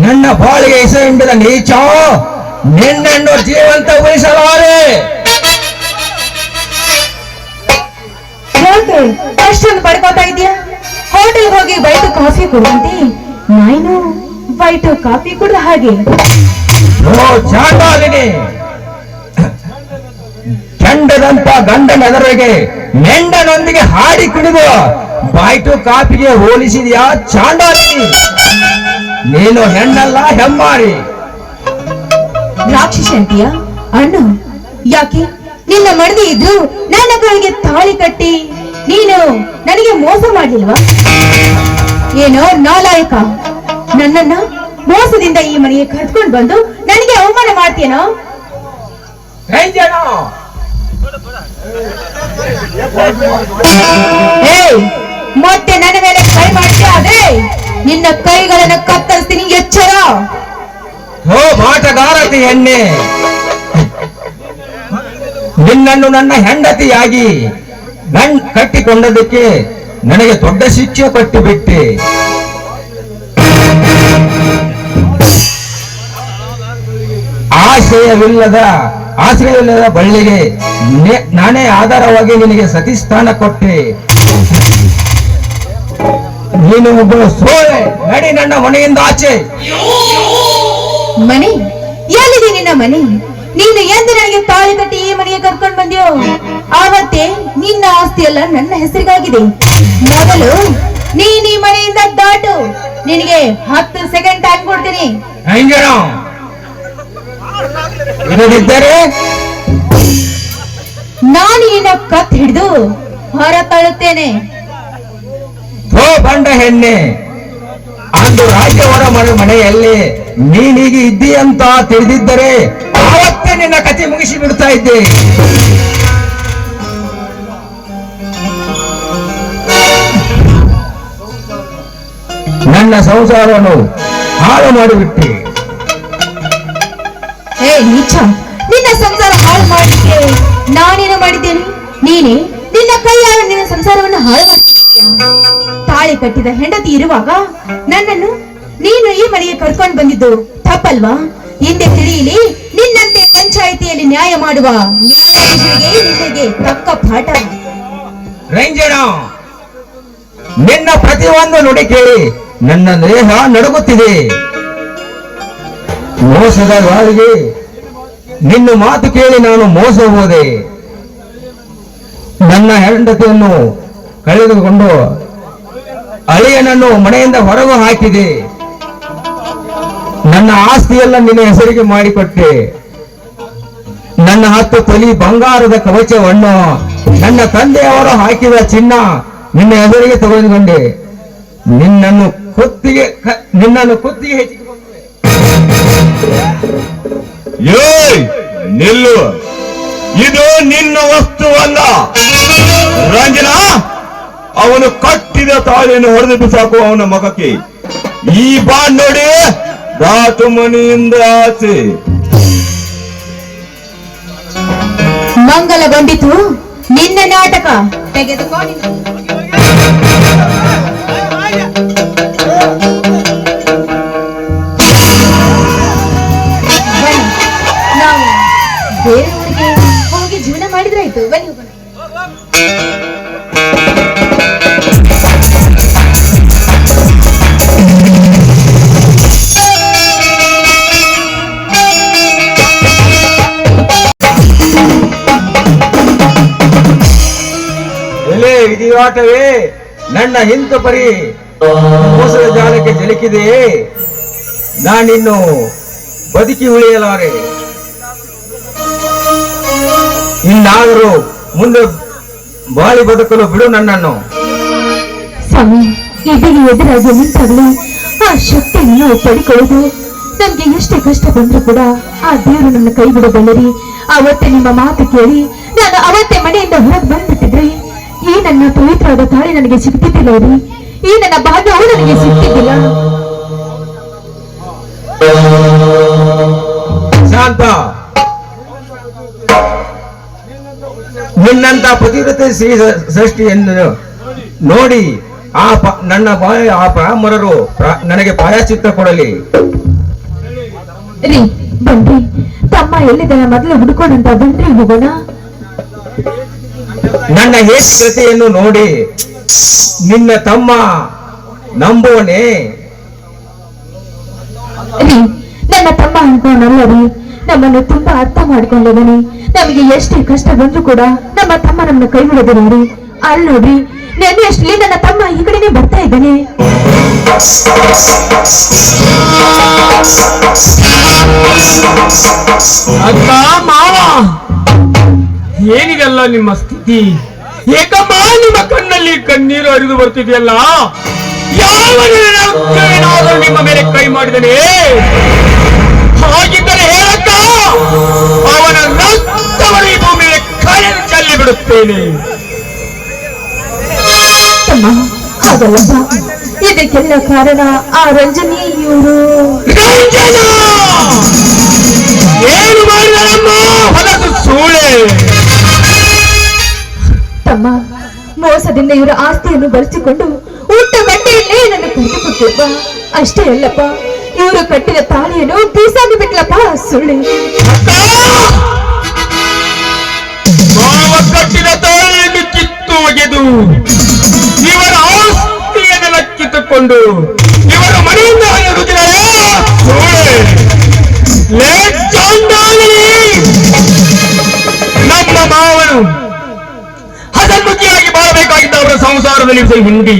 S5: ನನ್ನ ಬಾಳಿಗೆ ಹೆಸರು ಹಿಂಡಿದ ನೀಚ ನಿನ್ನನ್ನು ಜೀವಂತ ಉಳಿಸಲಾರೆ.
S1: ಯಾಕೆ ಅಷ್ಟೊಂದು ಪಡ್ಕೋತಾ ಇದೆಯಾ? ಹೋಟೆಲ್ ಹೋಗಿ ವೈಟ್ ಕಾಫಿ ಕೊಡುವಂತೆ ನಾನು ವೈಟ್ ಕಾಫಿ ಕುಡ್ದ ಹಾಗೆ.
S5: ಓ ಚಾಂಡಾಲಿನಿ, ಚಂಡದಂತ ಗಂಡನ ಎದುರಿಗೆ ಮೆಂಡನೊಂದಿಗೆ ಹಾಡಿ ಕುಡಿದು ವೈಟ್ ಕಾಫಿಗೆ ಹೋಲಿಸಿದ್ಯಾ ಚಾಂಡಾಲಿನಿ? ನೀನು ಹೆಣ್ಣಲ್ಲ ಹೆಮ್ಮಾರಿ.
S1: ರಾಕ್ಷಸ ಅಂತೀಯ ಅಣ್ಣ? ಯಾಕೆ ನಿನ್ನ ಮಡದಿ ಇದ್ದು ನನ್ನ ಕೈಗೆ ತಾಳಿ ಕಟ್ಟಿ ನೀನು ನನಗೆ ಮೋಸ ಮಾಡಲಿಲ್ವಾ? ಏನೋ ನಾಲಾಯಕ, ನನ್ನನ್ನ ಮೋಸದಿಂದ ಈ ಮನೆಗೆ ಕರ್ಕೊಂಡು ಬಂದು ನನಗೆ ಅವಮಾನ ಮಾಡ್ತೀಯನೋ? ಏಯ್, ಮತ್ತೆ ನನ್ನ ಮೇಲೆ ಕೈ ಮಾಡ್ತೀಯ ಆದ್ರೆ ನಿನ್ನ ಕೈಗಳನ್ನು ಕತ್ತರಿಸ್ತೀನಿ, ಎಚ್ಚರ.
S5: ಹೋ ಮಾಟಗಾರತಿ ಹೆಣ್ಣೆ, ನಿನ್ನನ್ನು ನನ್ನ ಹೆಂಡತಿಯಾಗಿ ಕಟ್ಟಿಕೊಂಡದಕ್ಕೆ ನನಗೆ ದೊಡ್ಡ ಶಿಕ್ಷೆ ಕೊಟ್ಟು ಬಿಟ್ಟೆ. ಆಶ್ರಯವಿಲ್ಲದ ಬಳ್ಳಿಗೆ ನಾನೇ ಆಧಾರವಾಗಿ ನಿನಗೆ ಸತಿಸ್ಥಾನ ಕೊಟ್ಟೆ. ನೀನು ಒಬ್ಬ ಸೋಳೆ. ನಡಿ ನನ್ನ ಮನೆಯಿಂದ ಆಚೆ.
S1: ಮನೆ ಎಲ್ಲಿದೆ ನಿನ್ನ ಮನೆ? ನೀನು ಎಂದು ನನಗೆ ತಾಳಿ ಕಟ್ಟಿ ಈ ಮನೆಗೆ ಕರ್ಕೊಂಡು ಬಂದ್ಯೋ ಆವತ್ತೇ ನಿನ್ನ ಆಸ್ತಿ ಎಲ್ಲ ನನ್ನ ಹೆಸರಿಗಾಗಿದೆ. ಮೊದಲು ನೀನ್ ಈ ಮನೆಯಿಂದ ದಾಟು. ನಿನಗೆ 10 ಸೆಕೆಂಡ್ ಟೈಮ್ ಕೊಡ್ತೀನಿ.
S5: ಇಲ್ಲದಿದ್ದರೆ
S1: ನಾನು ನಿನ್ನ ಕತ್ ಹಿಡಿದು ಹೊರ ತಳ್ಳುತ್ತೇನೆ.
S5: ಹೋ ಬಂಡ ಹೆಣ್ಣೆ, ಅಂದು ರಾಜ್ಯವರ ಮನೆಯಲ್ಲಿ ನೀನೀಗ ಇದ್ದೀಯಂತ ತಿಳಿದಿದ್ದರೆ ಆವತ್ತೇ ನಿನ್ನ ಕಥೆ ಮುಗಿಸಿ ಬಿಡ್ತಾ ಇದ್ದೆ. ನನ್ನ ಸಂಸಾರವನ್ನು ಹಾಳು ಮಾಡಿಬಿಟ್ಟೆ.
S1: ಏ ನೀಚ, ನಿನ್ನ ಸಂಸಾರ ಹಾಳು ಮಾಡಲಿಕ್ಕೆ ನಾನೇನು ಮಾಡಿದ್ದೇನೆ? ನೀನೇ ನಿನ್ನ ಕೈಯಾರ ನಿನ್ನ ಸಂಸಾರವನ್ನು ಹಾಳು ಮಾಡ್ತಿದ್ದೀಯ. ತಾಳಿ ಕಟ್ಟಿದ ಹೆಂಡತಿ ಇರುವಾಗ ನನ್ನನ್ನು ನೀನು ಈ ಮನೆಗೆ ಕರ್ಕೊಂಡು ಬಂದಿದ್ದು ತಪ್ಪಲ್ವಾ? ಹಿಂದೆ ತಿಳಿಯಲಿ, ನಿನ್ನಂತೆ ಪಂಚಾಯಿತಿಯಲ್ಲಿ ನ್ಯಾಯ ಮಾಡುವ ನ್ಯಾಯಾಧೀಶರಿಗೆ ನಿನಗೆ ತಕ್ಕ ಪಾಠ.
S5: ರಂಜನ, ನಿನ್ನ ಪ್ರತಿಯೊಂದು ನುಡಿ ಕೇಳಿ ನನ್ನ ದೇಹ ನಡುಗುತ್ತಿದೆ. ಮೋಸದ ಗಾಳಿಗೆ ನಿನ್ನ ಮಾತು ಕೇಳಿ ನಾನು ಮೋಸ ಹೋದೆ. ನನ್ನ ಹೆಂಡತಿಯನ್ನು ಕಳೆದುಕೊಂಡು ಅಳಿಯನನ್ನು ಮನೆಯಿಂದ ಹೊರಗು ಹಾಕಿದೆ. ನನ್ನ ಆಸ್ತಿಯೆಲ್ಲ ನಿನ್ನ ಹೆಸರಿಗೆ ಮಾಡಿಕೊಟ್ಟೆ. ನನ್ನ 10 ತೊಲಿ ಬಂಗಾರದ ಕವಚವನ್ನು ನನ್ನ ತಂದೆಯವರು ಹಾಕಿದ ಚಿನ್ನ ನಿನ್ನ ಹೆಸರಿಗೆ ತೆಗೆದುಕೊಂಡೆ. ನಿನ್ನನ್ನು ಕುತ್ತಿಗೆ ಹೆಚ್ಚಿಕೊಂಡೆ.
S3: ಏಯ್ ನಿಲ್ಲು, ಇದು ನಿನ್ನ ವಸ್ತುವಲ್ಲ. ರಂಜನ, ಅವನು ಕಟ್ಟಿದ ತಾಳಿಯನ್ನು ಹೊಡೆದು ಬಿಸಾಕು ಅವನ ಮಗಕ್ಕೆ. ಈ ಬಾಂಡ್ ನೋಡಿ, ದಾಟು ಮನೆಯಿಂದ ಆಚೆ.
S1: ಮಂಗಲಗೊಂಡಿತು ನಿನ್ನ ನಾಟಕ. ತೆಗೆದುಕೊಂಡು ನಾವು ಬೇರೆ ಊರಿಗೆ ಹೋಗಿ ಜೀವನ ಮಾಡಿದ್ರಾಯ್ತು. ಬನ್ನಿ ಹೋಗೋಣ.
S5: ವಿಧಿವಾಟವೇ, ನನ್ನ ಹಿಂತು ಪರಿ ಮೋಸದ ಜಾಲಕ್ಕೆ ಜಲಕಿದೆಯೇ. ನಾನಿನ್ನು ಬದುಕಿ ಉಳಿಯಲಾರೆ. ಇನ್ನಾದರೂ ಮುಂದೆ ಬಾಳಿ ಬದುಕಲು ಬಿಡು ನನ್ನನ್ನು.
S1: ಸ್ವಾಮಿ, ಇದಕ್ಕೆ ಎದುರಾಗಿ ನಿಂತಾಗಲೂ ಆ ಶಕ್ತಿಯನ್ನು ಪಡಿಕೊಳ್ಳುವುದು ನಮ್ಗೆ ಎಷ್ಟೇ ಕಷ್ಟ ಬಂದ್ರೂ ಕೂಡ ಆ ದೇವರು ನನ್ನ ಕೈ ಬಿಡಬಲ್ಲರಿ. ಅವತ್ತೇ ನಿಮ್ಮ ಮಾತು ಕೇಳಿ ನಾನು ಅವತ್ತೇ ಮನೆಯಿಂದ ಹೊರಗೆ ಬಂದ್ಬಿಟ್ಟಿದ್ರೆ ಈ ನನ್ನ ಪವಿತ್ರವಾದ ತಾಳಿ ನನಗೆ ಸಿಗ್ತಿದ್ದಿಲ್ಲ ರೀ. ಈ ನನ್ನ ಭಾಗ್ಯವು ನನಗೆ ಸಿಗ್ತಿದ್ದಿಲ್ಲ.
S5: ಶಾಂತ, ನಿನ್ನಂತ ಪತಿವ್ರತೆ ಶ್ರೀ ಷಷ್ಠಿಯನ್ನು ನೋಡಿ ನನ್ನ ಆ ಬ್ರಾಹ್ಮಣರು ನನಗೆ ಪ್ರಾಯಶ್ಚಿತ್ತ ಕೊಡಲಿ.
S1: ರೀ ಬನ್ರಿ, ತಮ್ಮ ಎಲ್ಲಿದ್ದಾನ ಮೊದಲು ಹುಡ್ಕೊಂಡಂತ ಬನ್ರಿ ಹೋಗೋಣ.
S5: ನನ್ನ ಹೇಸಿಕತೆಯನ್ನು ನೋಡಿ ನಿನ್ನ ತಮ್ಮ ನಂಬೋನೆ?
S1: ರೀ ನನ್ನ ತಮ್ಮ ಅನ್ಕೊಂಡಲ್ಲ ರೀ, ನಮ್ಮನ್ನು ತುಂಬಾ ಅರ್ಥ ಮಾಡ್ಕೊಂಡಿದ್ದಾನೆ. ನಮಗೆ ಎಷ್ಟೇ ಕಷ್ಟ ಬಂದ್ರು ಕೂಡ ನಮ್ಮ ತಮ್ಮ ನಮ್ಮನ್ನ ಕೈ ಬಿಡೋದಿಲ್ಲ ರೀ. ಅಲ್ಲಿ ನೋಡ್ರಿ, ನೆನ್ನೆ ಅಷ್ಟಲ್ಲಿ ನನ್ನ ತಮ್ಮ ಈ ಕಡೆನೆ ಬರ್ತಾ ಇದ್ದಾನೆ.
S3: ಅಕ್ಕ ಮಾವ, ಏನಿದೆಲ್ಲ ನಿಮ್ಮ ಸ್ಥಿತಿ? ಏಕಮ್ಮ ನಿಮ್ಮ ಕಣ್ಣಲ್ಲಿ ಕಣ್ಣೀರು ಹರಿದು ಬರ್ತಿದೆಯಲ್ಲ? ಯಾವನಾದರೂ ನಿಮ್ಮ ಮೇಲೆ ಕೈ ಮಾಡಿದನೆ? ಹಾಗಿದ್ದರೆ ಹೇಳಕ್ಕ, ಅವನ ರಕ್ತವನ್ನು ಈ ಭೂಮಿಯಲ್ಲಿ ಕಳೆದು ಚೆಲ್ಲಿ ಬಿಡುತ್ತೇನೆ.
S1: ತಮ್ಮ ಹಾಗಲ್ಲಪ್ಪ, ಇದಕ್ಕೆಲ್ಲ ಕಾರಣ ಆ ರಂಜನಿ ಇವರು.
S3: ರಂಜನಾ ಏನು ಮಾಡಿದಳಮ್ಮ? ಹೊಲಸು ಸೂಳೆ.
S1: ತಮ್ಮ ಮೋಸದಿಂದ ಇವರ ಆಸ್ತಿಯನ್ನು ಬಳಸಿಕೊಂಡು ಊಟ ಬಟ್ಟೆಯಲ್ಲೇ ನನ್ನ ಕರೆದುಕೊಟ್ಟಿಪ್ಪ. ಅಷ್ಟೇ ಅಲ್ಲಪ್ಪ, ಇವರು ಕಟ್ಟಿದ ತಾಳಿಯನ್ನು ಬೀಸಾಗಿ ಬಿಟ್ಲಪ್ಪ ಸುಳ್ಳಿ.
S3: ಮಾವ ಕಟ್ಟಿದ ತಾಳಿಯನ್ನು ಕಿತ್ತು ಒಗೆದು ಇವರ ಆಸ್ತಿಯನ್ನೆಲ್ಲ ಕಿತ್ತುಕೊಂಡು ಇವರ ಮನೆಯಿಂದ ಹೊರಡುತ್ತಿದ್ದಾರೆ. ನಮ್ಮ ಮಾವನು ಹಸನ್ಮುಖಿಯಾಗಿ ಬಾಳಬೇಕಾಗಿದ್ದ ಅವರ ಸಂಸಾರದಲ್ಲಿ ಹಿಂಡಿ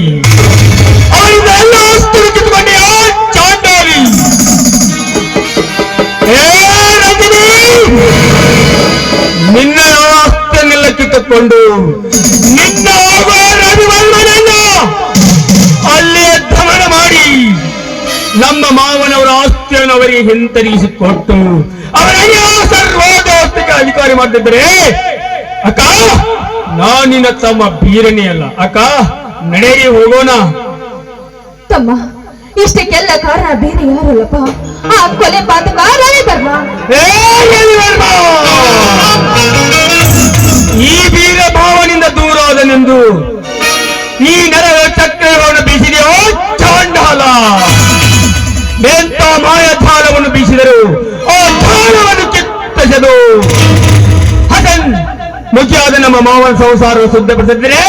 S3: ಅವರಿಂದ ಎಲ್ಲ ಆಸ್ತಿ ಕಿತ್ತುಕೊಂಡೆ ಆ ಚಾಂಡಾಲಿ. ರಜನಿ, ನಿನ್ನ ಆಸ್ತಿಯನ್ನೆಲ್ಲ ಕಿತ್ತುಕೊಂಡು ನಿನ್ನ ರವಿವರ್ಮನನ್ನ ಅಲ್ಲೇ ದಮನ ಮಾಡಿ ನಮ್ಮ ಮಾವನವರ ಆಸ್ತಿಯನ್ನು ಅವರಿಗೆ ಹಿಂತಿರುಗಿಸಿಕೊಟ್ಟು ಅವರನ್ನ ಸರ್ವಾಸ್ತಿಗೆ ಅಧಿಕಾರಿ ಮಾಡ್ತಿದ್ರೆ, ಅಕ್ಕ ನಾನಿನ ತಮ್ಮ ಬೀರನೇ ಅಲ್ಲ. ಅಕ್ಕ ನಡೆಯರಿ ಹೋಗೋಣ.
S1: ತಮ್ಮ ಇಷ್ಟಕ್ಕೆಲ್ಲ ಕಾರಣ ಬೇರೆ ಯಾರಲ್ಲಪ್ಪ, ಆ ಕೊಲೆ ಪಾತಕ ರವಿವರ್ಮ.
S3: ಈ ವೀರ ಭಾವನಿಂದ ದೂರಾದನೆಂದು ಈ ನರಗಳ ಚಕ್ರವನ್ನು ಬೀಸಿದೆಯೋ ಚಾಂಡಾಲ. ಎಂತ ಮಾಯಧಾರವನ್ನು ಬೀಸಿದರು ಆ ಧಾರವನ್ನು ಕಿತ್ತಸದು ಹಸನ್ ಮುಖ್ಯವಾದ ನಮ್ಮ ಮಾವನ ಸಂಸಾರ ಶುದ್ಧಪಡಿಸಿದ್ರೆ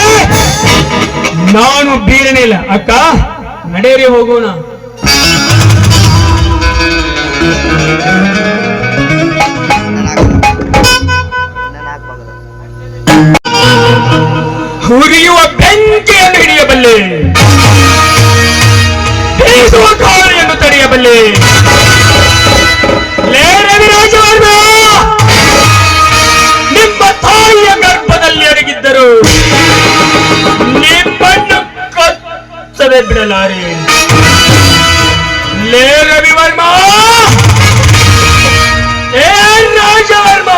S3: ನಾನು ಬೀರನೇ ಇಲ್ಲ. ಅಕ್ಕ ನಡೆಯರಿ ಹೋಗೋಣ. ಹುರಿಯುವ ಬೆಂಕಿಯನ್ನು ಹಿಡಿಯಬಲ್ಲೆ, ಬೀಸುವ ಗಾಳಿಯನ್ನು ತಡೆಯಬಲ್ಲೆ. ರವಿರಾಜವರ್ಮ, ನಿಮ್ಮ ತಾಯಿಯ ಗರ್ಭದಲ್ಲಿ ಅಡಗಿದ್ದರು ನಿಮ್ಮನ್ನು ಕಚ್ಚದೆ ಬಿಡಲಾರೆ. ರವಿವರ್ಮ, ರಾಜವರ್ಮ,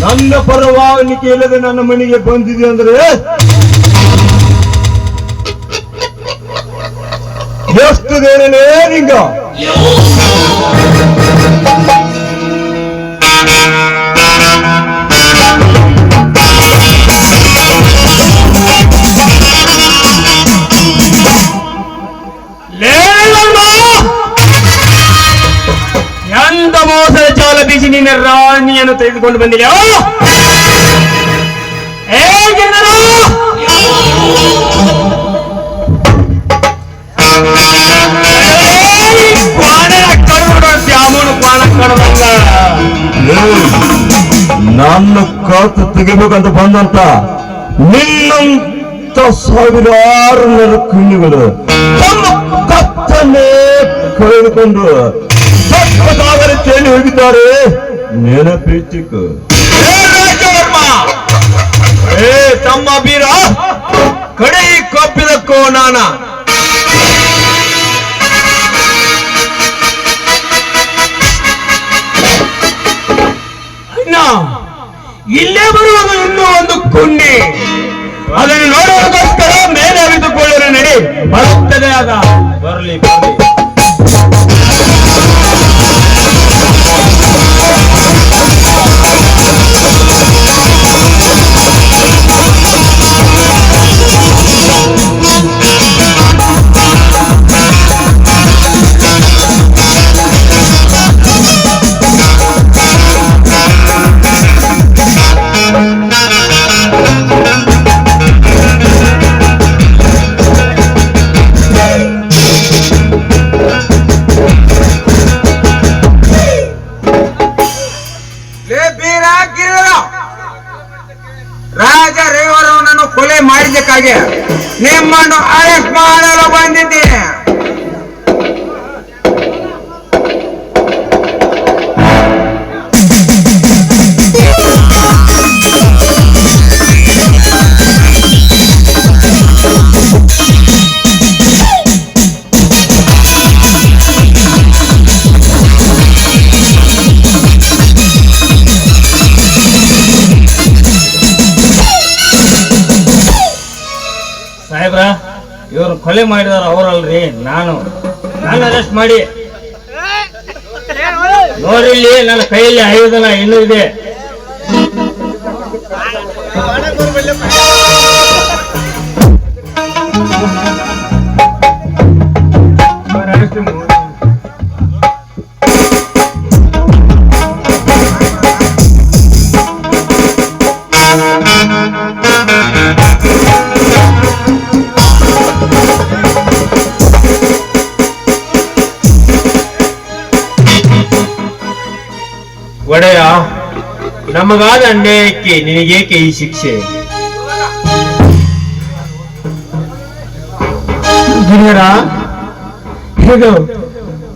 S3: ನನ್ನ ಪರವಾನಿಕೆ ಇಲ್ಲದೆ ನನ್ನ ಮನೆಗೆ ಬಂದಿದೆ ಅಂದ್ರೆ ಎಷ್ಟು ದೇರನೇ ನಿಂಗ
S2: ಎಂತ ಮೋಸದ ಚಾಲ ಬೀಸಿ ನಿನ್ನ ರಾಣಿಯನ್ನು ತೆಗೆದುಕೊಂಡು ಬಂದಿದೆ
S3: ನನ್ನ ಕತ್ತು ತೆಗಿಬೇಕಂತ ಬಂದಂತ ನಿನ್ನಂತ ಸಾವಿರಾರು ನನ್ನ ಕಣ್ಣುಗಳು ತಮ್ಮ ಕತ್ತನ್ನೇ ಕಳೆದುಕೊಂಡು ಸತ್ವಸಾಗರ ತೇಲಿ ಹೋಗಿದ್ದಾರೆ ನೆನಪಿಟ್ಟಿಕು
S5: ತಮ್ಮ ಬೀರ ಕಡೆ ಕಪ್ಪಿದಕ್ಕೋ ನಾನ
S2: ಇಲ್ಲೇ ಬರುವುದು ಇನ್ನೂ ಒಂದು ಕುಂಡಿ ಅದನ್ನು ನೋಡುವುದಕ್ಕೋಸ್ಕರ ಮೇಲೆ ಅರಿತುಕೊಳ್ಳಲು ನಡಿ ಬರುತ್ತದೆ ಆಗ ಬರಲಿ ಬರಲಿ
S5: ರಾಜ ರೇವರವನನ್ನು ಕೊಲೆ ಮಾಡಿದ್ದಕ್ಕಾಗಿ ನಿಮ್ಮನ್ನು ಅರೆಸ್ಟ್ ಮಾಡಲು ಬಂದಿದ್ದೇನೆ.
S2: ಸಾಹೇಬ್ರ ಇವ್ರು ಕೊಲೆ ಮಾಡಿದಾರ ಅವರಲ್ರಿ ನಾನು ಅರೆಸ್ಟ್ ಮಾಡಿ ನೋಡ್ರಿ ಇಲ್ಲಿ ನನ್ನ ಕೈಯಲ್ಲಿ ಆಯುಧನ ಇನ್ನೂ ಇದೆ.
S3: ಒಡೆಯ, ನಮಗಾದ ಅನ್ಯಾಯಕ್ಕೆ ನಿನಗೇಕೆ ಈ ಶಿಕ್ಷೆ?
S4: ಗಿರಿಯರ, ಇದು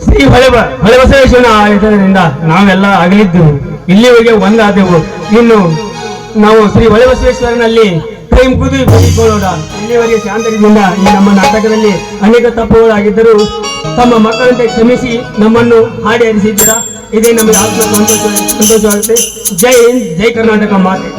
S4: ಶ್ರೀ ಹೊಳೆಬಸವೇಶ್ವರನ ಆಡಳಿತದಿಂದ ನಾವೆಲ್ಲ ಅಗಲಿದ್ದೆವು, ಇಲ್ಲಿವರೆಗೆ ಒಂದಾದೆವು. ಇನ್ನು ನಾವು ಶ್ರೀ ಹೊಳೆಬಸವೇಶ್ವರನಲ್ಲಿ ಕೈ ಮುಗಿದು ಬೇಡಿಕೊಳ್ಳೋಣ. ಇಲ್ಲಿವರೆಗೆ ಶಾಂತದಿಂದ ಈ ನಮ್ಮ ನಾಟಕದಲ್ಲಿ ಅನೇಕ ತಪ್ಪುಗಳಾಗಿದ್ದರೂ ತಮ್ಮ ಮಕ್ಕಳಂತೆ ಕ್ಷಮಿಸಿ ನಮ್ಮನ್ನು ಹಾಡಿ ಹರಿಸಿದ್ದೀರಾ. ಇದೇ ನಮಗೆ ಆತ್ಮ ಸಂತೋಷವಾಗುತ್ತೆ. ಜೈ ಹಿಂದ್, ಜೈ ಕರ್ನಾಟಕ ಮಾತೆ.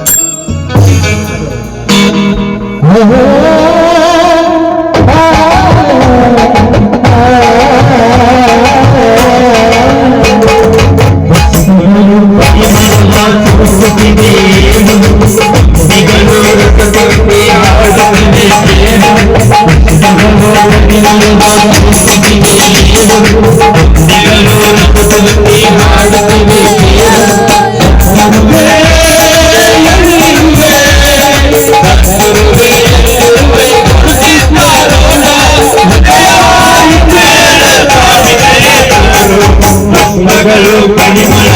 S3: ಮಗಳು ಪರಿಮಳ